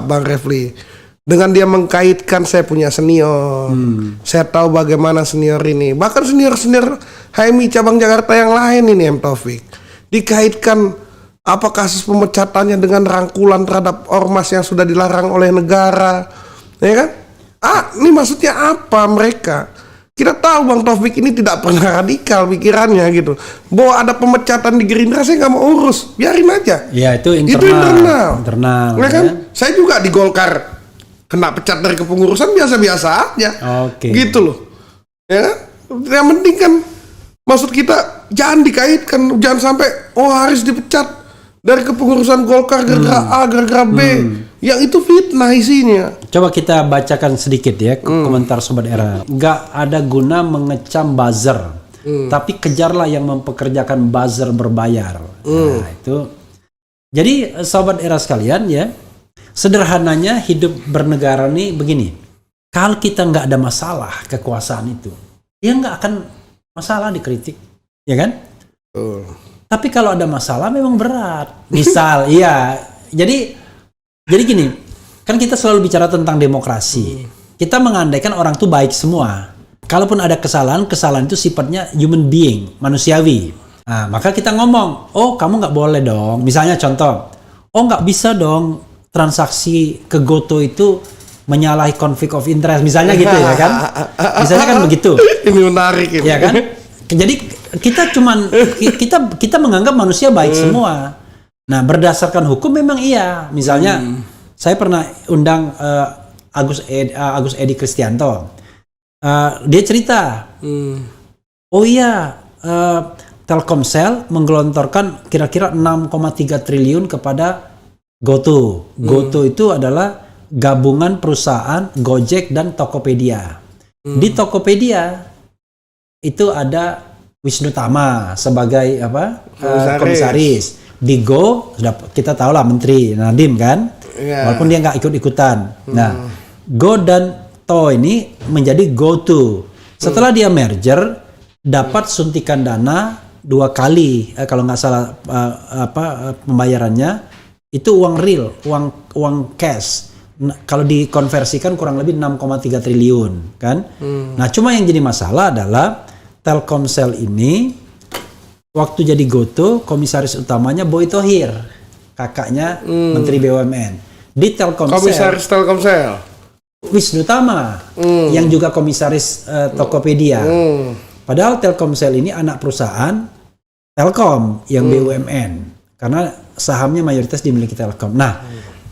Bang Refli. Dengan dia mengkaitkan saya punya senior, saya tahu bagaimana senior ini, bahkan senior HMI cabang Jakarta yang lain ini M. Taufik, dikaitkan apa kasus pemecatannya dengan rangkulan terhadap ormas yang sudah dilarang oleh negara, ya kan? Ini maksudnya apa mereka? Kita tahu Bang Taufik ini tidak pernah radikal pikirannya gitu. Bahwa ada pemecatan di Gerindra saya nggak mau urus, biarin aja. Ya itu internal. Ya kan? Saya juga di Golkar kena pecat dari kepengurusan biasa-biasa aja. Gitu loh. Ya, yang penting kan maksud kita jangan dikaitkan, jangan sampai Haris dipecat dari kepengurusan Golkar gara-gara A, gara-gara B. Yang itu fitnah isinya. Coba kita bacakan sedikit ya komentar Sobat Era. Gak ada guna mengecam buzzer, tapi kejarlah yang mempekerjakan buzzer berbayar. Nah itu. Jadi Sobat Era sekalian ya, sederhananya hidup bernegara nih begini. Kalau kita nggak ada masalah kekuasaan itu, ya nggak akan masalah dikritik, ya kan? Tapi kalau ada masalah memang berat. Misal, iya. Jadi gini, kan kita selalu bicara tentang demokrasi. kita mengandaikan orang tuh baik semua. Kalaupun ada kesalahan itu sifatnya human being, manusiawi. Nah, maka kita ngomong, oh kamu nggak boleh dong. Misalnya contoh, oh nggak bisa dong transaksi ke Goto itu menyalahi konflik of interest. Misalnya gitu ya kan. Misalnya kan begitu. Ini menarik ini. Ya kan. Jadi kita menganggap manusia baik semua. Nah berdasarkan hukum memang iya. Misalnya saya pernah undang Agus Edi Kristianto. Dia cerita, oh iya, Telkomsel menggelontorkan kira-kira 6,3 triliun kepada GoTo. GoTo itu adalah gabungan perusahaan Gojek dan Tokopedia. Di Tokopedia itu ada Wisnu Tama sebagai komisaris. Di Go sudah kita tahu lah Menteri Nadiem kan, walaupun dia nggak ikut-ikutan. Nah, Go dan To ini menjadi GoTo. Setelah dia merger, dapat suntikan dana 2 kali, kalau nggak salah pembayarannya itu uang real, uang cash. Nah, kalau dikonversikan kurang lebih 6,3 triliun kan. Nah, cuma yang jadi masalah adalah Telkomsel ini waktu jadi GoTo, komisaris utamanya Boy Thohir, kakaknya Menteri BUMN. Di Telkomsel, komisaris Telkomsel Wisnu Tama, yang juga komisaris Tokopedia. Padahal Telkomsel ini anak perusahaan Telkom yang BUMN, karena sahamnya mayoritas dimiliki Telkom. Nah,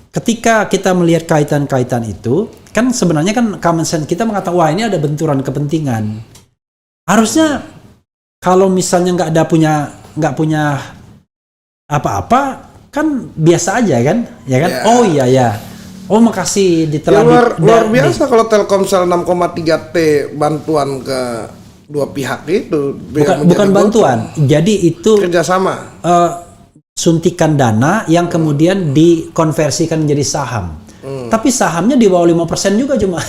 ketika kita melihat kaitan-kaitan itu, kan sebenarnya kan common sense kita mengatakan, wah ini ada benturan kepentingan. Harusnya kalau misalnya nggak punya apa-apa, kan biasa aja kan, ya kan? Yeah. Oh iya ya. Oh makasih luar biasa kalau Telkomsel 6,3 T bantuan ke dua pihak itu. Bukan bantuan, jadi itu kerjasama. Suntikan dana yang kemudian dikonversikan menjadi saham. Tapi sahamnya di bawah 5% juga cuma.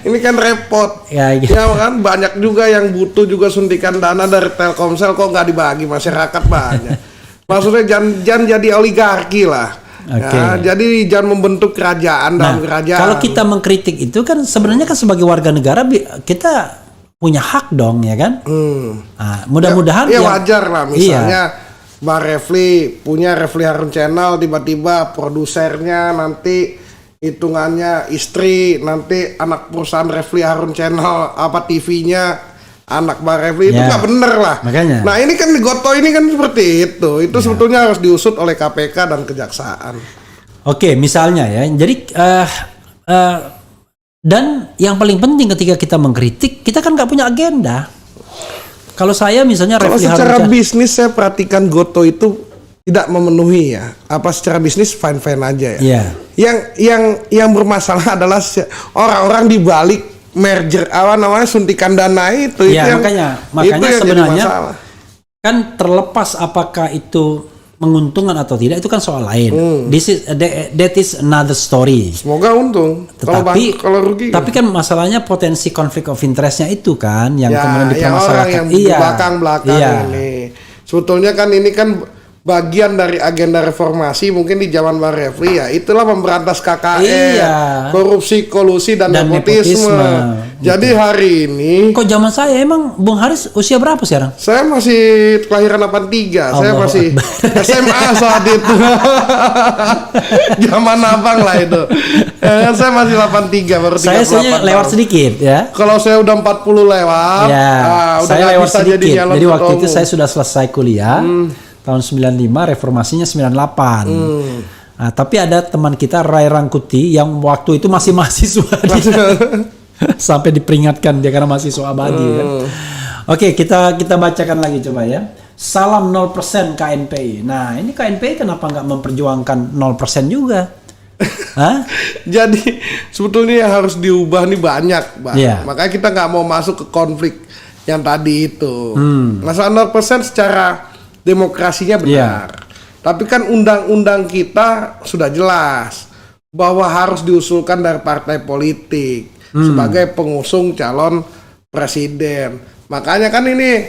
Ini kan repot. Ya, gitu. Ya kan banyak juga yang butuh juga suntikan dana dari Telkomsel, kok nggak dibagi masyarakat banyak. Maksudnya jangan jadi oligarki lah. Okay. Ya, jadi jangan membentuk kerajaan dalam kerajaan. Kalau kita mengkritik itu kan sebenarnya kan sebagai warga negara kita punya hak dong ya kan. Nah, mudah-mudahan ya wajar lah misalnya Bang Refli punya Refli Harun Channel, tiba-tiba produsernya nanti hitungannya istri, nanti anak perusahaan Refli Harun Channel TV-nya anak Bang Refli, itu nggak bener lah. Makanya. Nah ini kan di Goto ini kan seperti itu sebetulnya harus diusut oleh KPK dan Kejaksaan. Oke, misalnya ya, jadi dan yang paling penting ketika kita mengkritik, kita kan nggak punya agenda. Kalau saya misalnya kalau secara bisnis saya perhatikan Goto itu tidak memenuhi ya. Apa secara bisnis fine aja ya. Yang bermasalah adalah orang-orang di balik merger suntikan dana itu. Ya, makanya sebenarnya kan terlepas apakah itu menguntungkan atau tidak itu kan soal lain. That is another story. Semoga untung. Kalau rugi. Tapi kan masalahnya potensi konflik of interestnya itu kan yang kemudian dipermasalahkan. Yang di belakang ini. Sebetulnya kan ini kan bagian dari agenda reformasi mungkin di zaman Bang Refli ya, itulah memberantas KKN, korupsi, kolusi dan nepotisme. Jadi hari ini kok zaman saya emang Bung Haris usia berapa sekarang? Saya masih kelahiran 83, saya masih SMA saat itu. Zaman abang lah itu. Saya masih 83 baru 38 saya lewat sedikit ya. Kalau saya udah 40 lewat, udah saya lewat sedikit. Jadi waktu itu saya sudah selesai kuliah. Tahun 95, reformasinya 98. Nah, tapi ada teman kita Ray Rangkuti yang waktu itu masih mahasiswa sampai diperingatkan dia karena mahasiswa abadi kan. Oke, kita bacakan lagi coba ya. Salam 0% KNPI. Nah, ini KNPI kenapa nggak memperjuangkan 0% juga? Hah? Jadi sebetulnya yang harus diubah nih banyak, Bang. Makanya kita nggak mau masuk ke konflik yang tadi itu. Masalah 0% secara demokrasinya benar. Tapi kan undang-undang kita sudah jelas bahwa harus diusulkan dari partai politik sebagai pengusung calon presiden. Makanya kan ini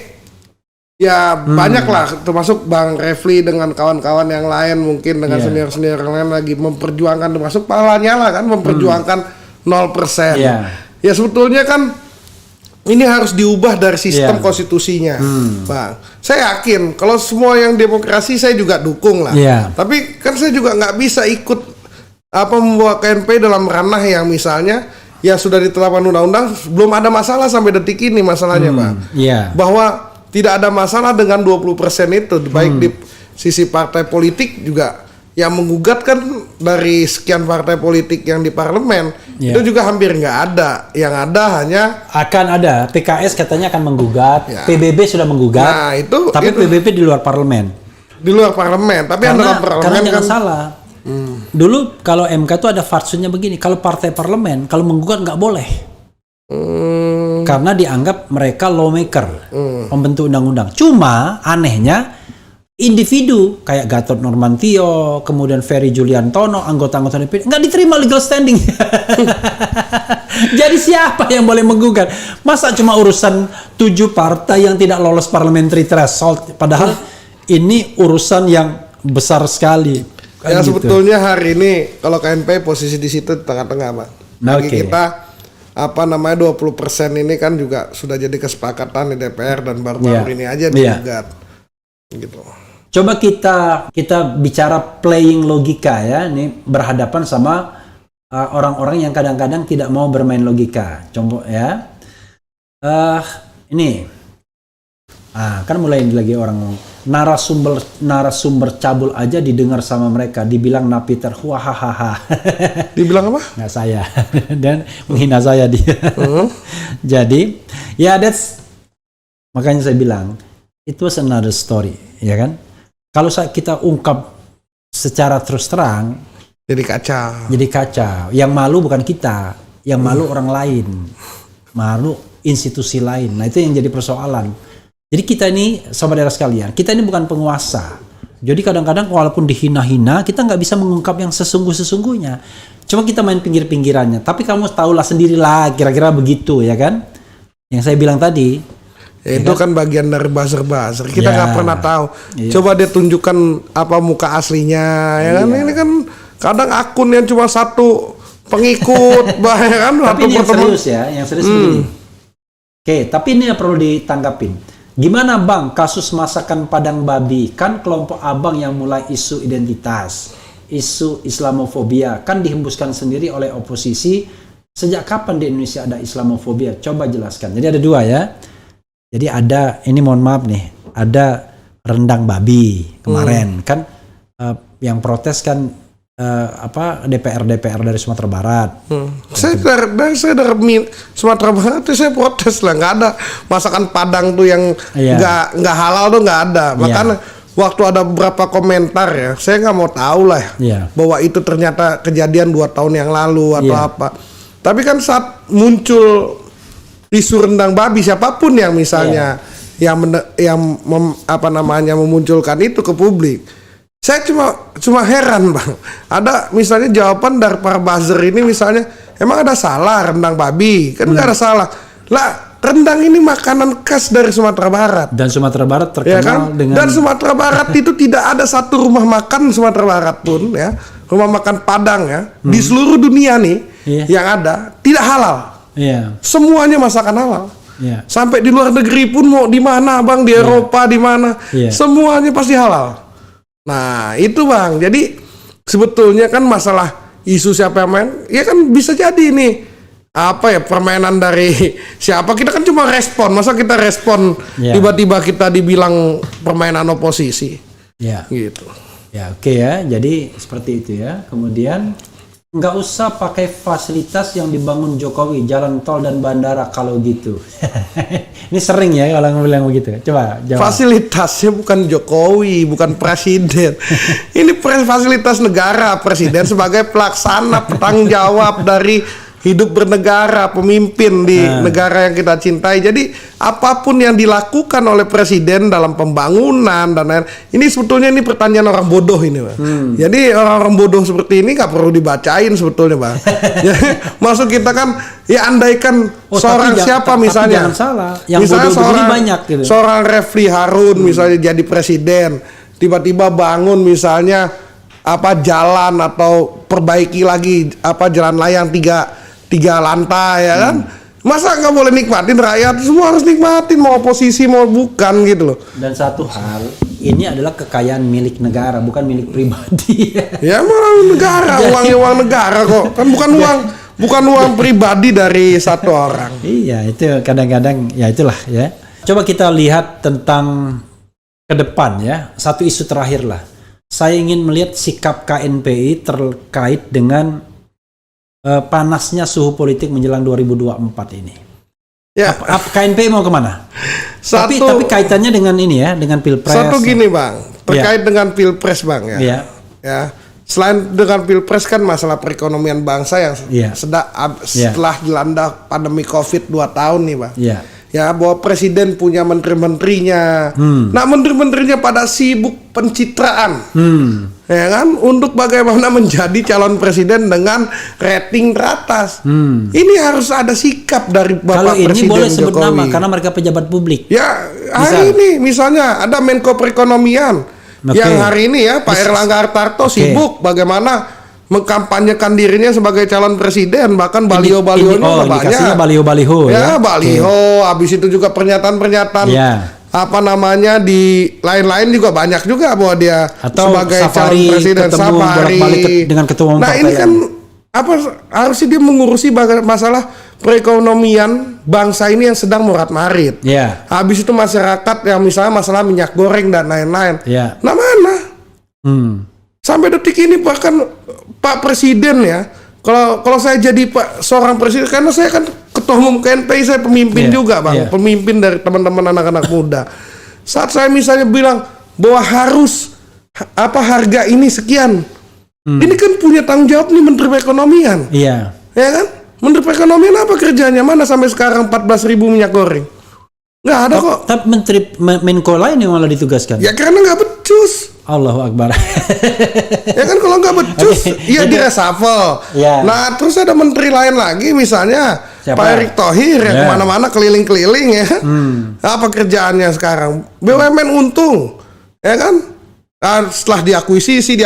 ya banyak lah, termasuk Bang Refli dengan kawan-kawan yang lain, mungkin dengan senior-senior yang lain lagi memperjuangkan, termasuk Pak Lanyala kan memperjuangkan 0%. Iya. Ya sebetulnya kan ini harus diubah dari sistem konstitusinya, Bang. Saya yakin kalau semua yang demokrasi saya juga dukung lah. Iya. Tapi kan saya juga nggak bisa ikut membawa KNP dalam ranah yang misalnya yang sudah ditetapkan undang-undang belum ada masalah sampai detik ini masalahnya, Bang. Iya. Bahwa tidak ada masalah dengan 20% itu, baik di sisi partai politik juga. Yang menggugat kan dari sekian partai politik yang di parlemen itu juga hampir nggak ada. Yang ada hanya akan ada PKS katanya akan menggugat, PBB sudah menggugat. Nah, tapi PBB di luar parlemen. Di luar parlemen, tapi yang dalam parlemen karena kan jangan salah. Dulu kalau MK tuh ada fatsunnya begini, kalau partai parlemen kalau menggugat nggak boleh. Karena dianggap mereka lawmaker, pembentuk undang-undang. Cuma anehnya individu kayak Gatot Nurmantio, kemudian Ferry Juliantono, anggota-anggota DPR nggak diterima legal standing. Jadi siapa yang boleh menggugat? Masa cuma urusan 7 partai yang tidak lolos parliamentary threshold, padahal ini urusan yang besar sekali. Ya gitu. Sebetulnya hari ini kalau KNP posisi di situ di tengah-tengah, Pak. Bagi kita 20% ini kan juga sudah jadi kesepakatan di DPR dan baru-baru ini aja digugat. Gitu. Coba kita bicara playing logika ya, ini berhadapan sama orang-orang yang kadang-kadang tidak mau bermain logika. Contoh ya, ini, kan mulai lagi orang narasumber cabul aja didengar sama mereka, dibilang Napiter, hahaha. Dibilang apa? Nggak saya, dan menghina saya dia. Jadi, ya makanya saya bilang, it was another story, ya kan? Kalau kita ungkap secara terus terang, jadi kacau. Yang malu bukan kita, yang malu orang lain, malu institusi lain. Nah itu yang jadi persoalan. Jadi kita ini, sobat daerah sekalian, kita ini bukan penguasa. Jadi kadang-kadang walaupun dihina-hina, kita nggak bisa mengungkap yang sesungguh-sesungguhnya. Cuma kita main pinggir-pinggirannya. Tapi kamu tahulah sendirilah, kira-kira begitu, ya kan? Yang saya bilang tadi. Ya, itu kan bagian dari buzzer. Kita nggak pernah tahu. Coba dia tunjukkan apa muka aslinya, ya kan? Ini kan kadang akun yang cuma satu pengikut, bahkan. Tapi ini yang serius ya, yang serius begini. Oke, tapi ini yang perlu ditanggapin. Gimana Bang kasus masakan Padang Babi? Kan kelompok abang yang mulai isu identitas, isu Islamofobia, kan dihembuskan sendiri oleh oposisi. Sejak kapan di Indonesia ada Islamofobia? Coba jelaskan. Jadi ada 2 ya. Jadi ada, ini mohon maaf nih, ada rendang babi kemarin kan yang protes kan DPR dari Sumatera Barat. Saya dari Sumatera Barat itu saya protes lah, nggak ada masakan Padang tuh yang nggak halal tuh nggak ada. Makanya waktu ada beberapa komentar ya, saya nggak mau tahu lah bahwa itu ternyata kejadian 2 tahun yang lalu atau apa. Tapi kan saat muncul isu rendang babi, siapapun yang misalnya memunculkan itu ke publik, saya cuma heran Bang. Ada misalnya jawaban dari para buzzer ini, misalnya emang ada salah rendang babi? Kan nggak ada salah lah. Rendang ini makanan khas dari Sumatera Barat, dan Sumatera Barat terkenal dengan, dan Sumatera Barat itu tidak ada satu rumah makan Sumatera Barat pun ya, rumah makan Padang ya, di seluruh dunia nih yang ada tidak halal. Semuanya masakan halal. Sampai di luar negeri pun, mau di mana Bang, di Eropa di mana, semuanya pasti halal. Nah itu Bang, jadi sebetulnya kan masalah isu siapa yang main, ya kan bisa jadi nih permainan dari siapa. Kita kan cuma respon, masa kita respon tiba-tiba kita dibilang permainan oposisi gitu. Oke ya, jadi seperti itu ya. Kemudian nggak usah pakai fasilitas yang dibangun Jokowi, jalan tol dan bandara kalau gitu. Ini sering ya kalau bilang begitu. Coba jawab. Fasilitasnya bukan Jokowi, bukan presiden. Ini fasilitas negara, presiden sebagai pelaksana bertanggung jawab dari hidup bernegara, pemimpin di negara yang kita cintai. Jadi apapun yang dilakukan oleh presiden dalam pembangunan dan lain, ini sebetulnya ini pertanyaan orang bodoh ini, Bang. Jadi orang-orang bodoh seperti ini nggak perlu dibacain sebetulnya, Bang. Maksud kita kan, ya andaikan seorang siapa misalnya, jangan salah, yang misalnya bodoh banyak gitu. Seorang Refli Harun misalnya jadi presiden, tiba-tiba bangun misalnya jalan atau perbaiki lagi jalan layang 3 3 lantai ya kan. Masa nggak boleh nikmatin, rakyat semua harus nikmatin, mau oposisi mau bukan gitu loh. Dan satu hal, ini adalah kekayaan milik negara, bukan milik pribadi. Ya malah negara, uangnya uang negara kok, kan bukan uang pribadi dari satu orang. Iya, itu kadang-kadang ya itulah ya. Coba kita lihat tentang ke depan ya, satu isu terakhir lah. Saya ingin melihat sikap KNPI terkait dengan panasnya suhu politik menjelang 2024 ini. Ya, KNPI mau kemana? Tapi kaitannya dengan ini ya, dengan Pilpres. Satu gini Bang, terkait dengan Pilpres Bang ya. Iya. Ya. Selain dengan Pilpres kan masalah perekonomian bangsa yang setelah dilanda pandemi Covid 2 tahun nih Bang. Iya. Ya, bahwa presiden punya menteri-menterinya. Nah, menteri-menterinya pada sibuk pencitraan. Ya kan, untuk bagaimana menjadi calon presiden dengan rating teratas. Ini harus ada sikap dari Bapak Presiden Jokowi. Kalau ini boleh sebut nama karena mereka pejabat publik. Ya, hari ini misalnya ada Menko Perekonomian yang hari ini ya Pak Erlangga Hartarto sibuk bagaimana mengkampanyekan dirinya sebagai calon presiden, bahkan baliho-balihonya banyak. Baliho-baliho ya. Baliho, habis itu juga pernyataan-pernyataan apa namanya di lain-lain juga banyak juga bahwa dia atau sebagai calon presiden safari dengan ketua umum. Nah, ini kan apa harusnya dia mengurusi masalah perekonomian bangsa ini yang sedang morat-marit. Habis itu masyarakat yang misalnya masalah minyak goreng dan lain-lain. Nah, mana? Sampai detik ini bahkan Pak Presiden ya, kalau saya jadi seorang presiden, karena saya kan ketua umum KNPI, saya pemimpin juga Bang, pemimpin dari teman-teman anak-anak muda. Saat saya misalnya bilang bahwa harus harga ini sekian, ini kan punya tanggung jawab nih Menteri Perekonomian. Ya kan? Menteri Perekonomian apa kerjanya? Mana sampai sekarang 14.000 minyak goreng? Nggak ada kok. Tapi Menteri Menko lain yang malah ditugaskan. Ya karena nggak becus. Allahu Akbar. Ya kan kalau nggak becus, ya di reshuffle. Nah, terus ada menteri lain lagi, misalnya Pak Erick Thohir yang kemana-mana keliling-keliling ya. Apa kerjaannya sekarang? BUMN untung, ya kan? Nah, setelah diakuisisi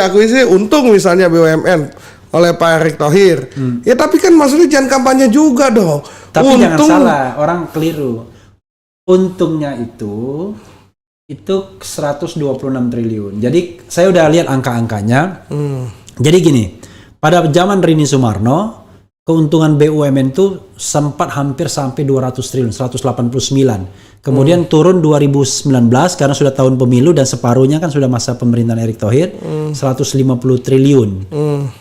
untung misalnya BUMN oleh Pak Erick Thohir. Ya tapi kan maksudnya jangan kampanye juga dong. Tapi jangan salah, orang keliru. Untungnya itu 126 triliun. Jadi saya udah lihat angka-angkanya. Jadi gini, pada zaman Rini Sumarno, keuntungan BUMN itu sempat hampir sampai 200 triliun, 189. Kemudian turun 2019 karena sudah tahun pemilu dan separuhnya kan sudah masa pemerintahan Erick Thohir, 150 triliun.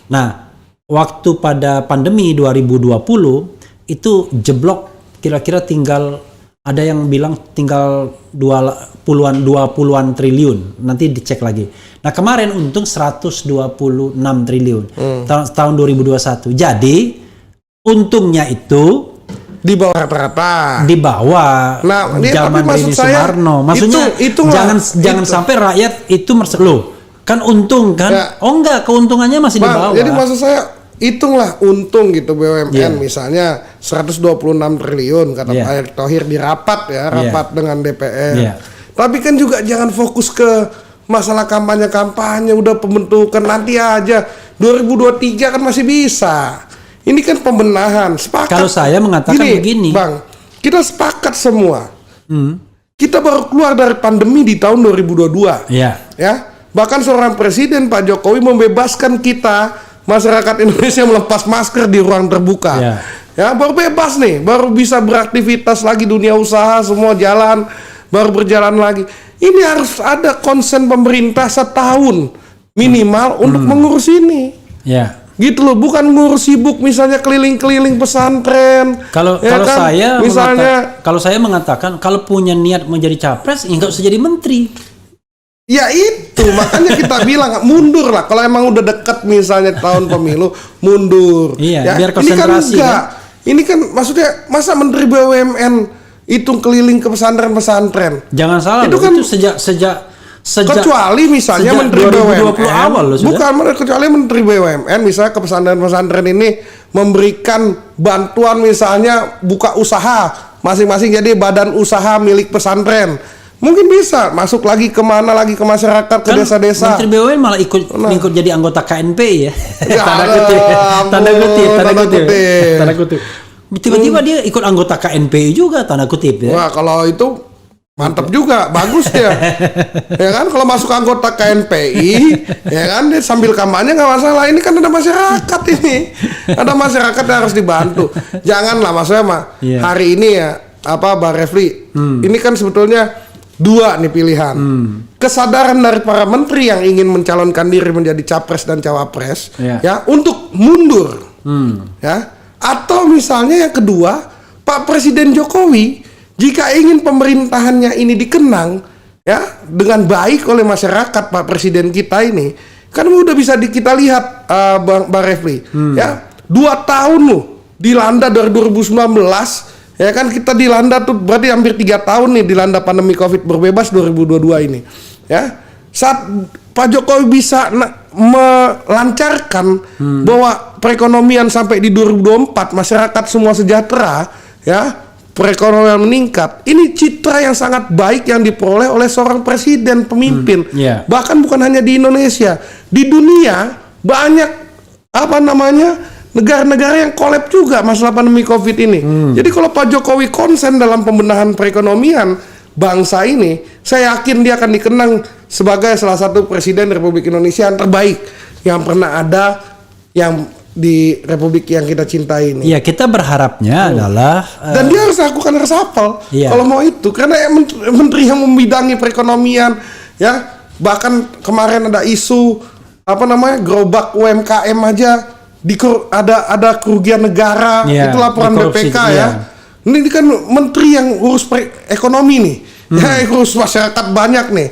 Nah, waktu pada pandemi 2020 itu jeblok kira-kira tinggal, ada yang bilang tinggal 20-an triliun. Nanti dicek lagi. Nah, kemarin untung 126 triliun tahun 2021. Jadi untungnya itu di bawah rata-rata. Di bawah zaman Rini Sumarno. Maksudnya jangan sampai rakyat itu loh, kan untung kan? Ya. Oh enggak, keuntungannya masih di bawah. Jadi maksud saya hitunglah untung gitu BUMN misalnya 126 triliun kata Pak Erick Thohir di rapat dengan DPR. Tapi kan juga jangan fokus ke masalah kampanye-kampanye, udah pembentukan nanti aja 2023 kan masih bisa. Ini kan pembenahan. Sepakat. Kalau saya mengatakan begini, Bang, kita sepakat semua. Kita baru keluar dari pandemi di tahun 2022. Ya. Bahkan seorang presiden Pak Jokowi membebaskan kita masyarakat Indonesia melepas masker di ruang terbuka. Ya, baru bebas nih, baru bisa beraktivitas lagi, dunia usaha semua jalan, baru berjalan lagi. Ini harus ada konsen pemerintah setahun minimal untuk mengurus ini. Gitu loh, bukan ngurus sibuk misalnya keliling-keliling pesantren. Kalau saya mengatakan kalau punya niat menjadi capres, nggak usah jadi menteri. Ya itu, makanya kita bilang mundur lah. Kalau emang udah deket misalnya tahun pemilu, mundur. Biar konsentrasi. Ini kan enggak. Ini kan maksudnya masa Menteri BUMN itu keliling ke pesantren-pesantren. Jangan salah, itu kan sejak kecuali misalnya Menteri 2020 awal loh sudah. Bukan, kecuali Menteri BUMN misalnya ke pesantren-pesantren ini memberikan bantuan, misalnya buka usaha masing-masing jadi badan usaha milik pesantren. Mungkin bisa masuk lagi kemana lagi ke masyarakat, ke desa-desa. Menteri BUMN malah ikut jadi anggota KNPI ya. Tanda kutip. Tiba-tiba dia ikut anggota KNPI juga, tanda kutip ya. Wah, kalau itu mantap juga, bagus dia. Ya kan, kalau masuk anggota KNPI, ya kan, dia sambil kampanye nggak masalah. Ini kan ada masyarakat ini, ada masyarakat yang harus dibantu. Janganlah, maksudnya hari ini ya, Bang Refli, ini kan sebetulnya dua nih pilihan. Kesadaran dari para menteri yang ingin mencalonkan diri menjadi capres dan cawapres, ya, untuk mundur, ya. Atau misalnya yang kedua, Pak Presiden Jokowi jika ingin pemerintahannya ini dikenang, ya, dengan baik oleh masyarakat, Pak Presiden kita ini, kan udah bisa kita lihat, Bang Refli, ya, 2 tahun loh dilanda dari 2019. Ya kan, kita dilanda tuh berarti hampir 3 tahun nih dilanda pandemi Covid berbebas 2022 ini. Ya. Saat Pak Jokowi bisa melancarkan bahwa perekonomian sampai di 2024 masyarakat semua sejahtera, ya, perekonomian meningkat. Ini citra yang sangat baik yang diperoleh oleh seorang presiden pemimpin. Bahkan bukan hanya di Indonesia, di dunia banyak negara-negara yang kolab juga masalah pandemi Covid ini. Jadi kalau Pak Jokowi konsen dalam pembenahan perekonomian bangsa ini, saya yakin dia akan dikenang sebagai salah satu presiden Republik Indonesia yang terbaik yang pernah ada yang di Republik yang kita cintai ini. Iya, kita berharapnya adalah dan dia harus lakukan reshuffle kalau mau itu, karena menteri yang membidangi perekonomian, ya, bahkan kemarin ada isu gerobak UMKM aja ada kerugian negara, itu laporan BPK ya. Ini kan menteri yang urus ekonomi nih, ya, urus masyarakat banyak nih,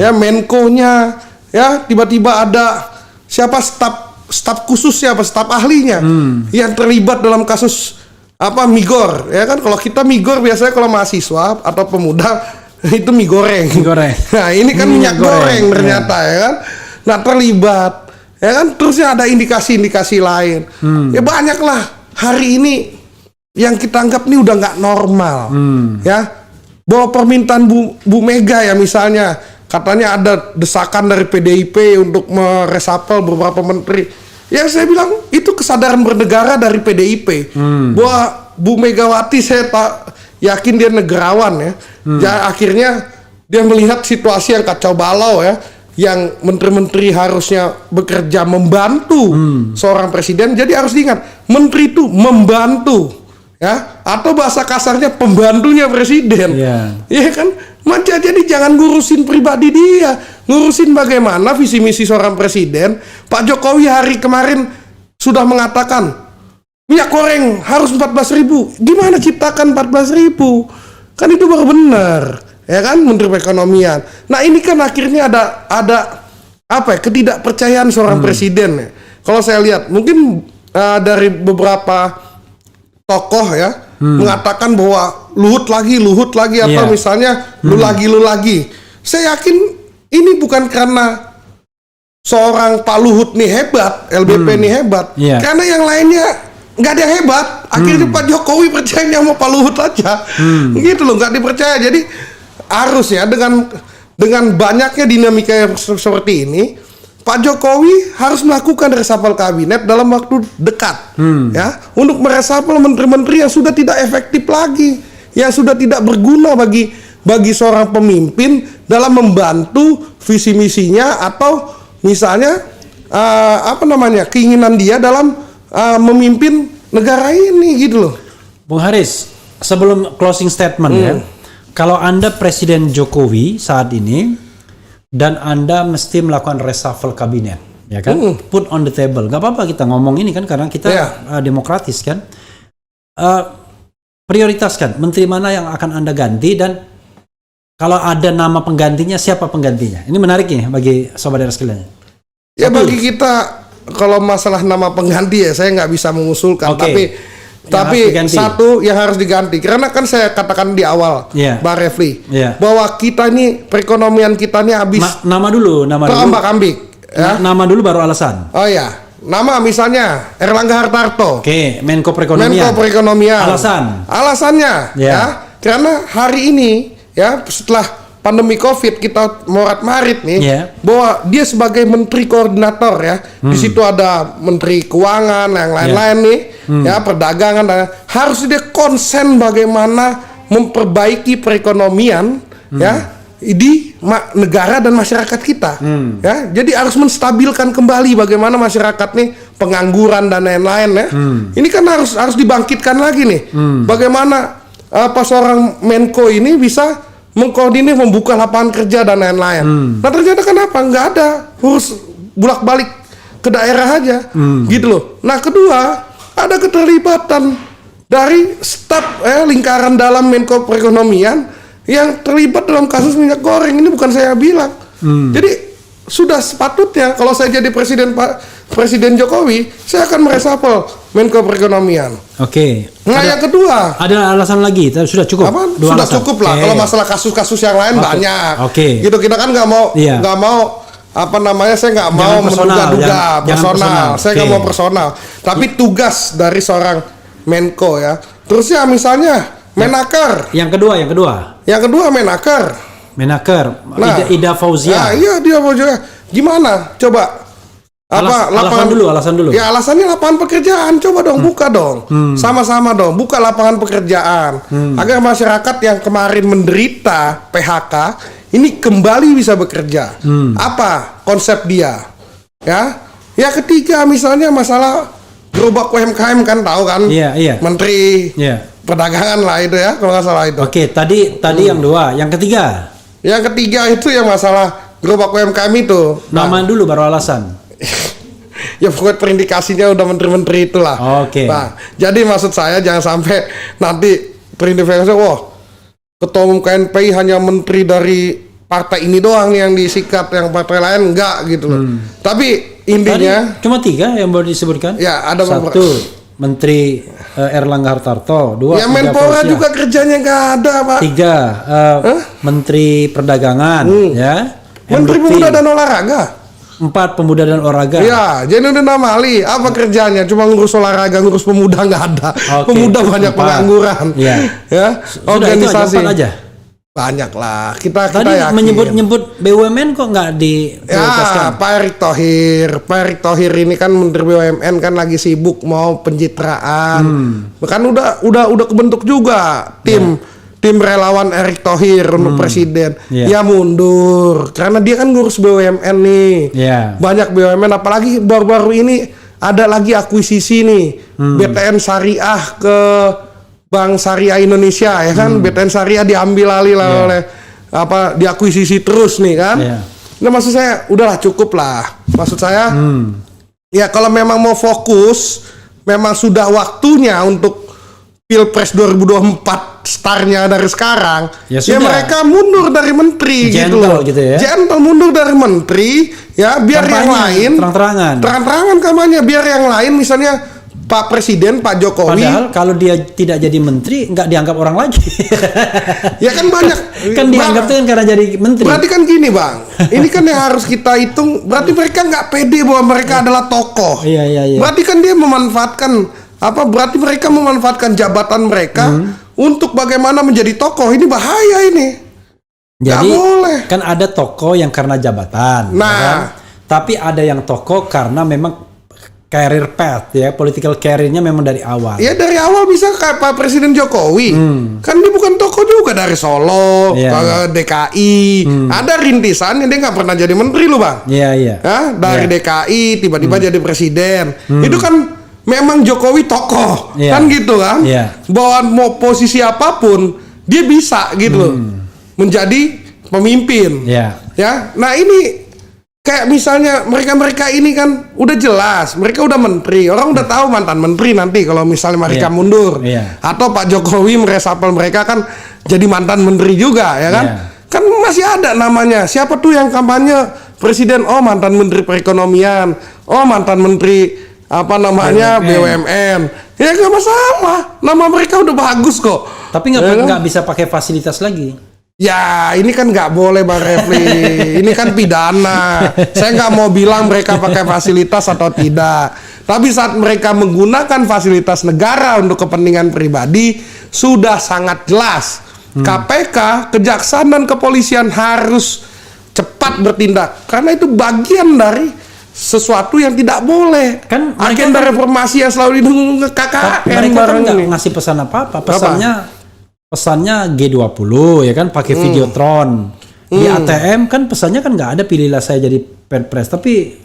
ya, Menko-nya, ya, tiba-tiba ada siapa staf khususnya, staf ahlinya yang terlibat dalam kasus migor, ya kan. Kalau kita migor biasanya kalau mahasiswa atau pemuda itu mie goreng. Nah, ini kan minyak goreng ternyata, ya kan. Nah, terlibat. Ya kan, terusnya ada indikasi-indikasi lain. Ya banyaklah hari ini yang kita anggap ini udah nggak normal. Ya, bahwa permintaan Bu Mega ya misalnya, katanya ada desakan dari PDIP untuk meresapel beberapa menteri. Yang saya bilang itu kesadaran bernegara dari PDIP. Bahwa Bu Megawati, saya tak yakin dia negarawan ya. Akhirnya dia melihat situasi yang kacau balau ya, yang menteri-menteri harusnya bekerja membantu seorang presiden. Jadi harus diingat, menteri itu membantu, ya, atau bahasa kasarnya pembantunya presiden. Ya kan, jadi jangan ngurusin pribadi dia, ngurusin bagaimana visi misi seorang presiden. Pak Jokowi hari kemarin sudah mengatakan minyak goreng harus 14.000. Gimana ciptakan 14.000? Kan itu baru benar. Ya kan, Menteri Perekonomian. Nah, ini kan akhirnya ada ketidakpercayaan seorang presiden ya. Kalau saya lihat mungkin dari beberapa tokoh ya mengatakan bahwa Luhut lagi atau misalnya lu lagi. Saya yakin ini bukan karena seorang Pak Luhut nih hebat, LBP nih hebat, karena yang lainnya nggak ada yang hebat. Akhirnya Pak Jokowi percaya sama Pak Luhut aja, gitu loh, nggak dipercaya. Jadi harus ya, dengan banyaknya dinamika yang seperti ini, Pak Jokowi harus melakukan reshuffle kabinet dalam waktu dekat, ya, untuk mereshuffle menteri-menteri yang sudah tidak efektif lagi, yang sudah tidak berguna bagi seorang pemimpin dalam membantu visi misinya atau misalnya keinginan dia dalam memimpin negara ini, gitu loh. Bung Haris, sebelum closing statement ya. Kalau Anda Presiden Jokowi saat ini dan Anda mesti melakukan reshuffle kabinet, ya kan? Put on the table. Gak apa-apa kita ngomong ini kan, karena kita demokratis kan. Prioritaskan menteri mana yang akan Anda ganti, dan kalau ada nama penggantinya, siapa penggantinya? Ini menarik nih bagi sobat daerah sekalian. Ya, bagi kita kalau masalah nama pengganti ya saya nggak bisa mengusulkan, tapi satu yang harus diganti, karena kan saya katakan di awal, Bang Refli, bahwa kita ini perekonomian kita ini habis nama dulu terombak-ambik. Ya? Nama dulu baru alasan. Oh ya, nama misalnya Erlangga Hartarto. Menko Perekonomian. Alasannya, karena hari ini ya setelah pandemi COVID kita morat-marit nih, bahwa dia sebagai menteri koordinator ya, di situ ada menteri keuangan, yang lain-lain nih, ya perdagangan, harus dia konsen bagaimana memperbaiki perekonomian ya di negara dan masyarakat kita, ya. Jadi harus menstabilkan kembali bagaimana masyarakat nih pengangguran dan lain-lain ya. Ini kan harus dibangkitkan lagi nih. Bagaimana seorang Menko ini bisa mengkoordinir membuka lapangan kerja dan lain-lain. Nah ternyata kenapa nggak ada, harus bolak-balik ke daerah aja, gitu loh. Nah kedua, ada keterlibatan dari staf lingkaran dalam Menko Perekonomian yang terlibat dalam kasus minyak goreng. Ini bukan saya bilang. Jadi sudah sepatutnya kalau saya jadi Presiden Jokowi, saya akan meresapel Menko Perekonomian. Oke. Nah yang kedua, ada alasan lagi? Sudah cukup? Sudah cukup lah. Kalau masalah kasus-kasus yang lain banyak. Gitu kita kan nggak mau, saya nggak mau menduga-duga personal. Saya nggak mau personal. Tapi tugas dari seorang Menko ya. Terus ya misalnya Menaker. Yang kedua Menaker. Nah, Ida Fauzia. Nah, iya dia Fauzia. Gimana? Coba. Alasan dulu. Ya alasannya lapangan pekerjaan. Coba dong buka dong. Sama-sama dong buka lapangan pekerjaan. Agar masyarakat yang kemarin menderita PHK ini kembali bisa bekerja. Apa konsep dia? Ya. Yang ketiga misalnya masalah gerobak UMKM kan tahu kan? Iya. Menteri Perdagangan lah itu ya kalau nggak salah itu. Oke, tadi yang dua. Yang ketiga itu yang masalah gerobak UMKM itu. Nama dulu baru alasan. Ya pokoknya perindikasinya udah menteri-menteri itulah. Oke. Nah, jadi maksud saya jangan sampai nanti perindikasinya, ketua umum KNPI hanya menteri dari partai ini doang nih yang disikat, yang partai lain enggak gitu loh. Tapi intinya tadi cuma 3 yang baru disebutkan. Ya ada 1 Menteri Erlangga Hartarto, 2 ya Menpora juga kerjanya nggak ada Pak. 3 Menteri Perdagangan, ya. Menteri Pemuda dan Olahraga. 4 Pemuda dan Olahraga. Ya, Zainuddin Amali apa kerjanya? Cuma ngurus olahraga, ngurus pemuda nggak ada. Pemuda banyak pengangguran. Ya. Organisasi. Sudah, 4 aja. Banyak lah. Kita tadi yakin. menyebut BUMN kok nggak di Pak Erick Thohir ini kan Menteri BUMN kan lagi sibuk mau pencitraan. Kan udah kebentuk juga tim relawan Erick Thohir untuk presiden. Ya mundur karena dia kan ngurus BUMN nih. Banyak BUMN apalagi baru-baru ini ada lagi akuisisi nih. BTN Syariah ke Bank Syariah Indonesia ya kan, BTN Syariah diambil alih oleh diakuisisi terus nih kan. Nah maksud saya udahlah cukup lah. Maksud saya ya kalau memang mau fokus, memang sudah waktunya untuk Pilpres 2024 startnya dari sekarang. Ya mereka mundur dari menteri gentle gitu ya. Gentle mundur dari menteri ya biar kampanye, yang lain terang-terangan kampanye biar yang lain misalnya Pak Presiden, Pak Jokowi. Padahal kalau dia tidak jadi menteri, nggak dianggap orang lagi. Ya kan banyak. Kan dianggap tuh kan karena jadi menteri. Berarti kan gini Bang, ini kan yang harus kita hitung. Berarti mereka nggak pede bahwa mereka adalah tokoh. Iya. Berarti kan dia memanfaatkan berarti mereka memanfaatkan jabatan mereka untuk bagaimana menjadi tokoh. Ini bahaya ini. Jadi kan ada tokoh yang karena jabatan. Nah, kan? Tapi ada yang tokoh karena memang career path ya, political career-nya memang dari awal. Ya dari awal bisa kayak Pak Presiden Jokowi. Kan dia bukan tokoh juga dari Solo, ke DKI. Ada rintisan dia nggak pernah jadi menteri loh Bang. Iya. Dari DKI tiba-tiba jadi presiden. Itu kan memang Jokowi tokoh. Kan gitu kan. Bahwa mau posisi apapun dia bisa gitu loh. Menjadi pemimpin. Ya. Nah ini kayak misalnya mereka ini kan udah jelas, mereka udah menteri, orang udah tahu mantan menteri nanti kalau misalnya mereka mundur, atau Pak Jokowi meresapel mereka kan jadi mantan menteri juga, ya kan? Kan masih ada namanya. Siapa tuh yang kampanye presiden? Oh mantan menteri perekonomian, oh mantan menteri BUMN. Ya nggak masalah, nama mereka udah bagus kok. Tapi nggak bisa pakai fasilitas lagi. Ya ini kan nggak boleh Bang Refli, ini kan pidana. Saya nggak mau bilang mereka pakai fasilitas atau tidak. Tapi saat mereka menggunakan fasilitas negara untuk kepentingan pribadi, sudah sangat jelas KPK, kejaksaan dan kepolisian harus cepat bertindak karena itu bagian dari sesuatu yang tidak boleh. Kan agenda reformasi yang selalu didukung ke KKN. Mereka kan nggak ngasih pesan apa-apa. Pesannya G20 ya kan, pakai Videotron. Di ATM kan pesannya kan nggak ada pilihlah saya jadi Perpres, tapi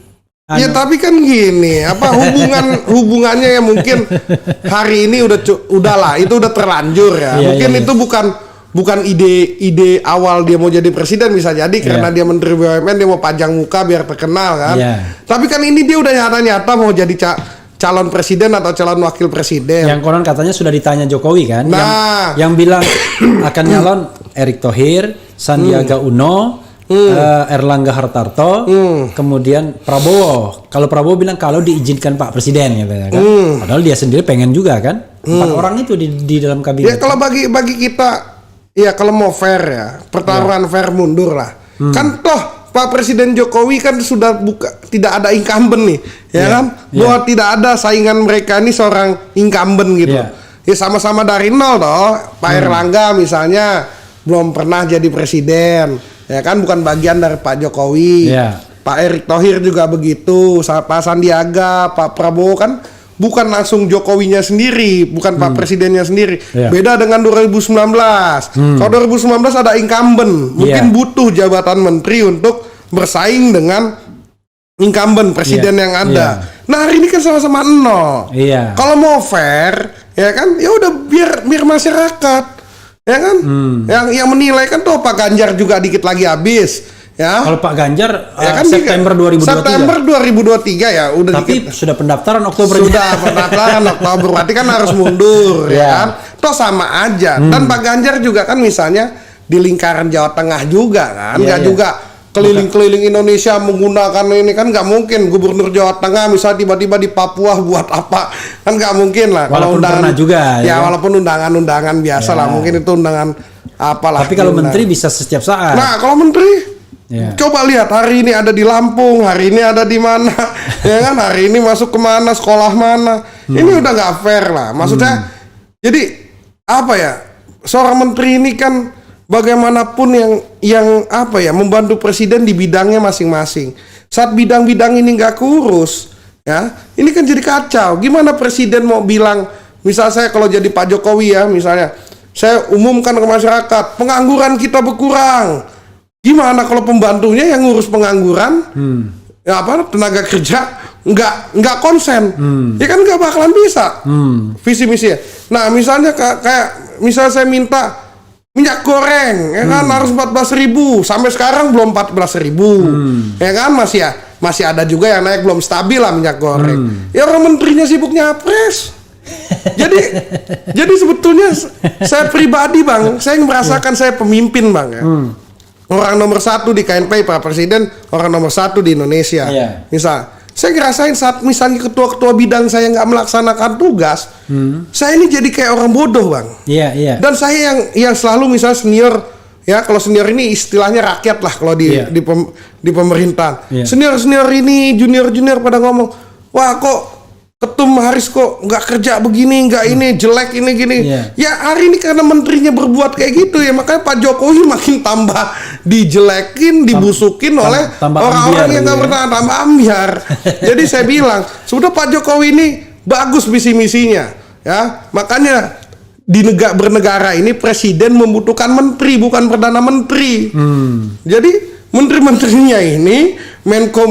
ya tapi kan gini, hubungannya ya mungkin hari ini udahlah itu udah terlanjur ya. Mungkin itu bukan ide awal dia mau jadi presiden, bisa jadi karena dia menteri BUMN dia mau pajang muka biar terkenal kan. Tapi kan ini dia udah nyata-nyata mau jadi calon presiden atau calon wakil presiden. Yang konon katanya sudah ditanya Jokowi kan. Yang bilang akan nyalon Erick Thohir, Sandiaga Uno, Erlangga Hartarto, kemudian Prabowo. Kalau Prabowo bilang kalau diizinkan Pak Presiden gitu kan. Padahal dia sendiri pengen juga kan. 4 orang itu di dalam kabinet. Ya kalau bagi kita ya kalau mau fair ya, pertaruhan fair mundur lah. Kan toh Pak Presiden Jokowi kan sudah tidak ada incumbent nih, ya kan? Bahwa tidak ada saingan mereka ini seorang incumbent gitu. Ya sama-sama dari nol toh. Pak Erlangga misalnya belum pernah jadi presiden, ya kan? Bukan bagian dari Pak Jokowi. Pak Erick Thohir juga begitu. Pak Sandiaga, Pak Prabowo kan bukan langsung Jokowinya sendiri, bukan Pak Presidennya sendiri. Beda dengan 2019. Kalau 2019 ada incumbent, mungkin butuh jabatan menteri untuk bersaing dengan incumbent presiden yang ada. Nah hari ini kan sama-sama nol. Kalau mau fair, ya kan, ya udah biar masyarakat, ya kan, yang menilai kan tuh Pak Ganjar juga dikit lagi habis. Ya. Kalau Pak Ganjar ya kan September 2023. September 2023 ya udah. Tapi sudah pendaftaran Oktober. Sudah pendaftaran Oktober, berarti kan harus mundur ya kan. Toh sama aja. Dan Pak Ganjar juga kan misalnya di lingkaran Jawa Tengah juga kan, nggak juga keliling-keliling Indonesia menggunakan ini kan nggak mungkin. Gubernur Jawa Tengah misalnya tiba-tiba di Papua buat apa kan nggak mungkin lah. Walaupun pernah juga. Ya walaupun undangan-undangan biasa lah, mungkin itu undangan apalah. Tapi kalau menteri bisa setiap saat. Nah kalau menteri coba lihat hari ini ada di Lampung, hari ini ada di mana, ya kan? Hari ini masuk kemana, sekolah mana? Ini udah nggak fair lah. Maksudnya, jadi apa ya? Seorang menteri ini kan bagaimanapun yang apa ya, membantu presiden di bidangnya masing-masing. Saat bidang-bidang ini nggak kurus, ya, ini kan jadi kacau. Gimana presiden mau bilang, misal saya kalau jadi Pak Jokowi ya, misalnya, saya umumkan ke masyarakat, pengangguran kita berkurang. Gimana kalau pembantunya yang ngurus pengangguran, ya apa tenaga kerja nggak konsen, ya kan nggak bakalan bisa visi misinya. Nah misalnya kayak misal saya minta minyak goreng, ya kan harus 14.000, sampai sekarang belum 14.000, ya kan masih ada juga yang naik belum stabil lah minyak goreng. Ya orang menterinya sibuk nyapres. jadi sebetulnya saya pribadi bang, saya merasakan saya pemimpin bang ya. Orang nomor 1 di KNPI Pak Presiden, orang nomor 1 di Indonesia. Misal, saya ngerasain saat misalnya ketua-ketua bidang saya nggak melaksanakan tugas, saya ini jadi kayak orang bodoh bang. Dan saya yang selalu misalnya senior, ya kalau senior ini istilahnya rakyat lah kalau di pemerintahan. Senior ini, junior pada ngomong, wah kok Ketum Haris kok nggak kerja begini, nggak ini jelek ini gini. Ya hari ini karena menterinya berbuat kayak gitu ya, makanya Pak Jokowi makin tambah dijelekin, dibusukin oleh orang-orang yang nggak pernah tambah ambiar. Jadi saya bilang, sudah Pak Jokowi ini bagus visi misinya, ya makanya di bernegara ini presiden membutuhkan menteri bukan perdana menteri. Jadi menteri-menterinya ini, menko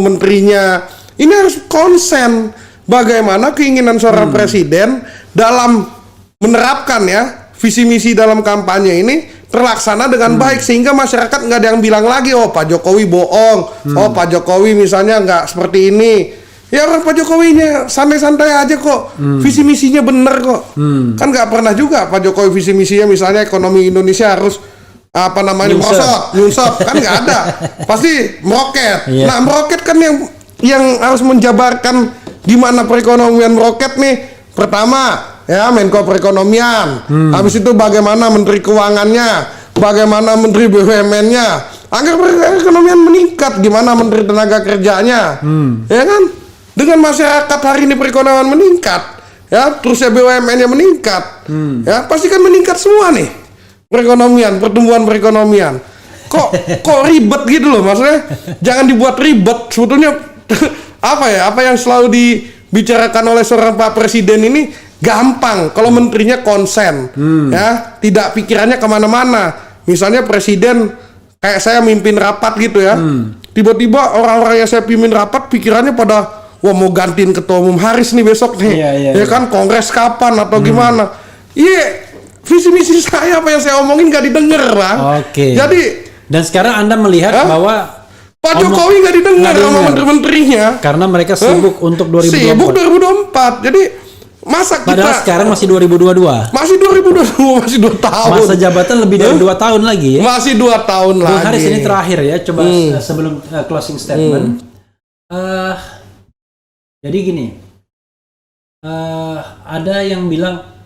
menterinya ini harus konsen. Bagaimana keinginan seorang presiden dalam menerapkan ya visi misi dalam kampanye ini terlaksana dengan baik sehingga masyarakat nggak ada yang bilang lagi oh Pak Jokowi bohong, oh Pak Jokowi misalnya nggak seperti ini. Ya orang Pak Jokowinya santai-santai aja kok, visi misinya bener kok. Kan nggak pernah juga Pak Jokowi visi misinya misalnya ekonomi Indonesia harus apa namanya nyungsep kan nggak ada, pasti meroket. Nah meroket kan yang harus menjabarkan gimana perekonomian meroket nih. Pertama ya Menko Perekonomian, habis itu bagaimana Menteri Keuangannya, bagaimana Menteri BUMN-nya, agar perekonomian meningkat, gimana Menteri Tenaga Kerjanya, ya kan? Dengan masyarakat hari ini perekonomian meningkat, ya terusnya BUMN-nya meningkat, ya pasti kan meningkat semua nih. pertumbuhan perekonomian. Kok ribet gitu loh, maksudnya jangan dibuat ribet. Sebetulnya apa yang selalu dibicarakan oleh seorang Pak Presiden ini gampang kalau menterinya konsen, ya, tidak pikirannya kemana-mana. Misalnya Presiden kayak saya mimpin rapat gitu ya, tiba-tiba orang-orang yang saya pimpin rapat pikirannya pada wah mau gantiin ketua umum Haris nih besok nih, kan kongres kapan atau gimana? Iya, visi misi saya apa yang saya omongin nggak didengar, Bang. Jadi dan sekarang Anda melihat bahwa Pak Jokowi nggak didengar sama menteri-menterinya karena mereka sibuk untuk 2024. Sibuk 2024. Jadi masa kita padahal sekarang masih 2022. Masih 2022, masih 2 tahun. Masa jabatan lebih dari 2 tahun lagi ya. Masih 2 tahun lagi. Bung Haris, ini terakhir ya, coba sebelum closing statement. Jadi gini. Ada yang bilang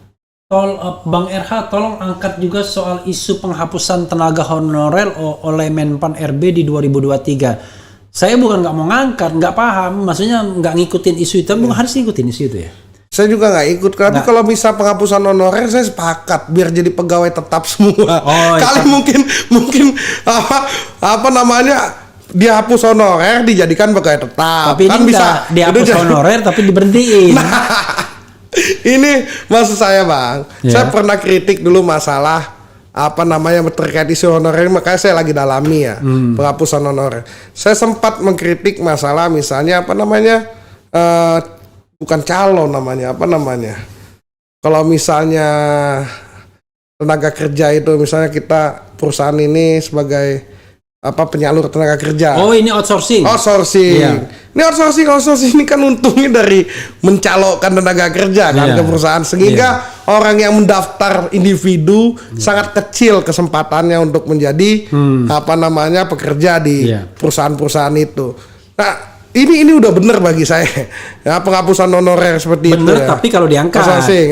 Bang RH tolong angkat juga soal isu penghapusan tenaga honorer oleh Menpan RB di 2023. Saya bukan nggak mau ngangkat, nggak paham, maksudnya nggak ngikutin isu itu. Bung Haris ngikutin isu itu ya? Saya juga nggak ikut, tapi kalau bisa penghapusan honorer saya sepakat biar jadi pegawai tetap semua. Kali mungkin apa namanya dihapus honorer dijadikan pegawai tetap. Tapi kan ini bisa dihapus honorer tapi diberhentiin. Ini maksud saya, Bang. Saya pernah kritik dulu masalah apa namanya terkait isu honorer, makanya saya lagi dalami ya penghapusan honorer. Saya sempat mengkritik masalah misalnya apa namanya bukan calon namanya apa namanya. Kalau misalnya tenaga kerja itu misalnya kita perusahaan ini sebagai apa penyalur tenaga kerja. Oh, ini outsourcing. Iya. Ini outsourcing ini kan untungnya dari mencalonkan tenaga kerja kan ke perusahaan, sehingga orang yang mendaftar individu sangat kecil kesempatannya untuk menjadi apa namanya pekerja di perusahaan-perusahaan itu. Nah, ini udah bener bagi saya ya, penghapusan honorer seperti itu. Bener, tapi kalau diangkat.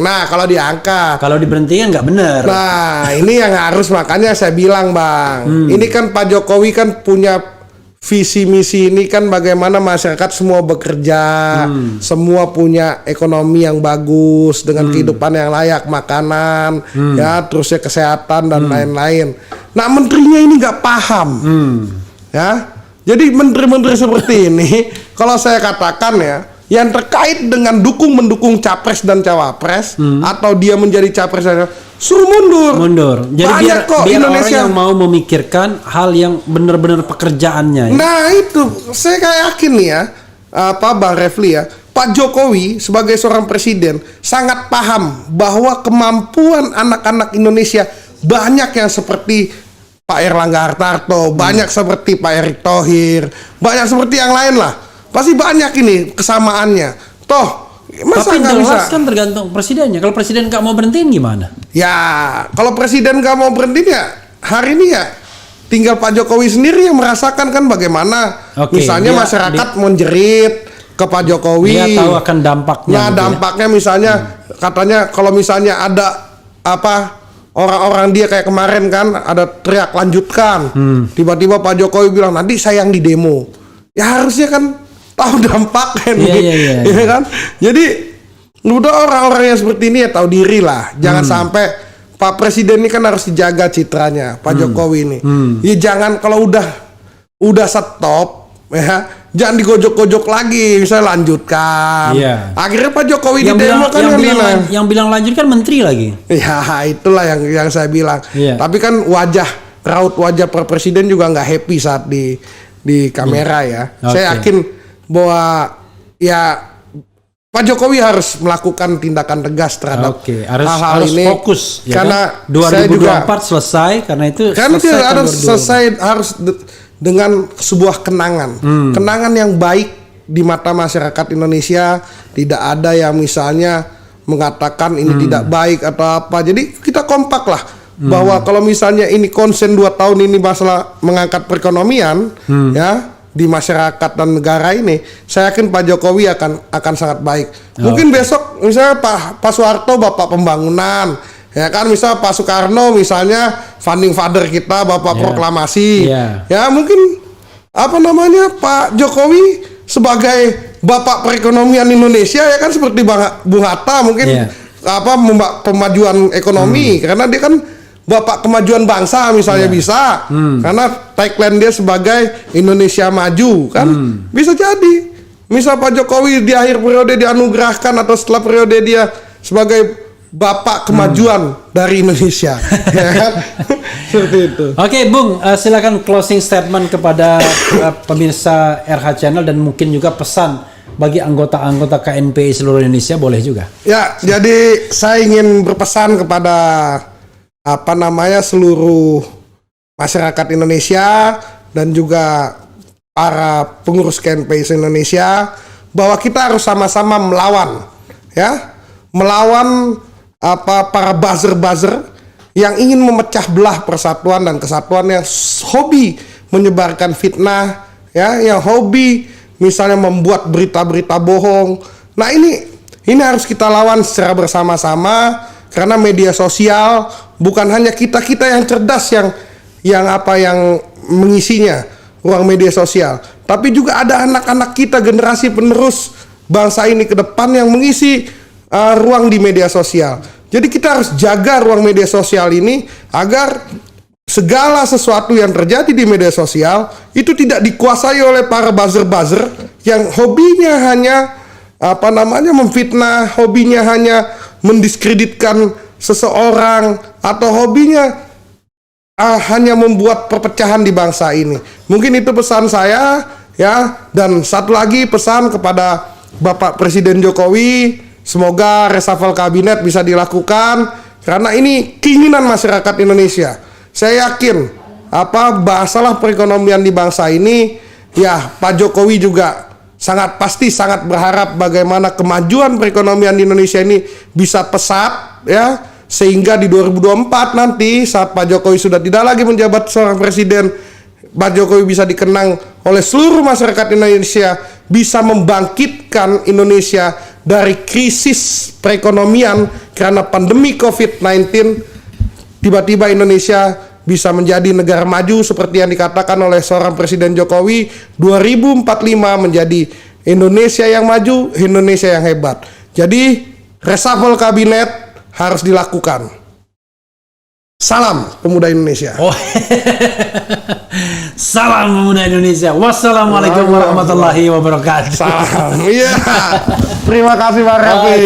Nah, kalau diangkat. Kalau diberhentikan nggak bener. Nah, ini yang harus, makanya saya bilang, Bang. Ini kan Pak Jokowi kan punya visi misi ini kan bagaimana masyarakat semua bekerja, semua punya ekonomi yang bagus dengan kehidupan yang layak, makanan, ya, terusnya kesehatan dan lain-lain. Nah, menterinya ini nggak paham, ya. Jadi menteri-menteri seperti ini, kalau saya katakan ya, yang terkait dengan mendukung capres dan cawapres, atau dia menjadi capres dan suruh mundur. Jadi biar Indonesia orang yang mau memikirkan hal yang benar-benar pekerjaannya. Ya? Nah itu, saya kayak yakin nih ya, Bang Refli ya, Pak Jokowi sebagai seorang presiden sangat paham bahwa kemampuan anak-anak Indonesia banyak yang seperti Pak Erlangga Hartarto, banyak seperti Pak Erick Thohir, banyak seperti yang lain lah. Pasti banyak ini kesamaannya. Toh, masa nggak bisa? Tapi kan tergantung presidennya. Kalau presiden nggak mau berhentiin gimana? Ya, kalau presiden nggak mau berhentiin ya hari ini ya tinggal Pak Jokowi sendiri yang merasakan kan bagaimana. Misalnya masyarakat menjerit ke Pak Jokowi. Dia tahu akan dampaknya. Nah, dampaknya misalnya katanya kalau misalnya ada apa orang-orang dia kayak kemarin kan ada teriak lanjutkan, tiba-tiba Pak Jokowi bilang nanti saya yang di demo. Ya harusnya kan tahu dampaknya nih, ya kan? Jadi udah orang-orang yang seperti ini ya tahu diri lah. Jangan sampai Pak Presiden ini kan harus dijaga citranya Pak Jokowi ini. Ya jangan kalau udah stop ya. Jangan digojok-gojok lagi, misalnya lanjutkan. Akhirnya Pak Jokowi di demo kan yang bilang lanjut kan menteri lagi. Ya itulah yang saya bilang. Tapi kan raut wajah Pak Presiden juga nggak happy saat di kamera ya. Saya yakin bahwa ya Pak Jokowi harus melakukan tindakan tegas terhadap hal-hal ini. Harus fokus. Ya karena kan? 2024 selesai karena itu. Kan itu harus dengan sebuah kenangan yang baik di mata masyarakat Indonesia. Tidak ada yang misalnya mengatakan ini tidak baik atau apa. Jadi kita kompak lah bahwa kalau misalnya ini konsen 2 tahun ini masalah mengangkat perekonomian ya di masyarakat dan negara ini, saya yakin Pak Jokowi akan sangat baik. Mungkin besok misalnya Pak Soeharto bapak pembangunan, ya kan, misal Pak Soekarno misalnya founding father kita bapak proklamasi, ya mungkin apa namanya Pak Jokowi sebagai bapak perekonomian Indonesia ya kan, seperti Bung Hatta mungkin apa pemajuan ekonomi, karena dia kan Bapak Kemajuan Bangsa misalnya bisa. Karena tagline dia sebagai Indonesia Maju kan. Bisa jadi. Misal Pak Jokowi di akhir periode dianugerahkan atau setelah periode dia sebagai Bapak Kemajuan dari Indonesia. Ya kan? Seperti itu. Oke, Bung, silakan closing statement kepada pemirsa RH Channel dan mungkin juga pesan bagi anggota-anggota KNPI seluruh Indonesia, boleh juga. Ya, jadi saya ingin berpesan kepada seluruh masyarakat Indonesia dan juga para pengurus KNPI se-Indonesia bahwa kita harus sama-sama melawan para buzzer-buzzer yang ingin memecah belah persatuan dan kesatuan, yang hobi menyebarkan fitnah, yang hobi misalnya membuat berita-berita bohong. Nah, ini harus kita lawan secara bersama-sama, karena media sosial bukan hanya kita-kita yang cerdas yang mengisinya ruang media sosial, tapi juga ada anak-anak kita, generasi penerus bangsa ini ke depan yang mengisi ruang di media sosial. Jadi kita harus jaga ruang media sosial ini agar segala sesuatu yang terjadi di media sosial itu tidak dikuasai oleh para buzzer-buzzer yang hobinya hanya memfitnah, hobinya hanya mendiskreditkan seseorang, atau hobinya hanya membuat perpecahan di bangsa ini. Mungkin itu pesan saya, ya. Dan satu lagi pesan kepada Bapak Presiden Jokowi, semoga reshuffle kabinet bisa dilakukan karena ini keinginan masyarakat Indonesia. Saya yakin masalah perekonomian di bangsa ini, ya, Pak Jokowi juga pasti sangat berharap bagaimana kemajuan perekonomian di Indonesia ini bisa pesat, ya. Sehingga di 2024 nanti saat Pak Jokowi sudah tidak lagi menjabat seorang presiden, Pak Jokowi bisa dikenang oleh seluruh masyarakat Indonesia, bisa membangkitkan Indonesia dari krisis perekonomian karena pandemi COVID-19. Tiba-tiba Indonesia bisa menjadi negara maju seperti yang dikatakan oleh seorang Presiden Jokowi, 2045 menjadi Indonesia yang maju, Indonesia yang hebat. Jadi reshuffle kabinet harus dilakukan. Salam Pemuda Indonesia. Salam Pemuda Indonesia. Wassalamualaikum warahmatullahi wabarakatuh. Salam. Iya. Terima kasih Pak Raffi.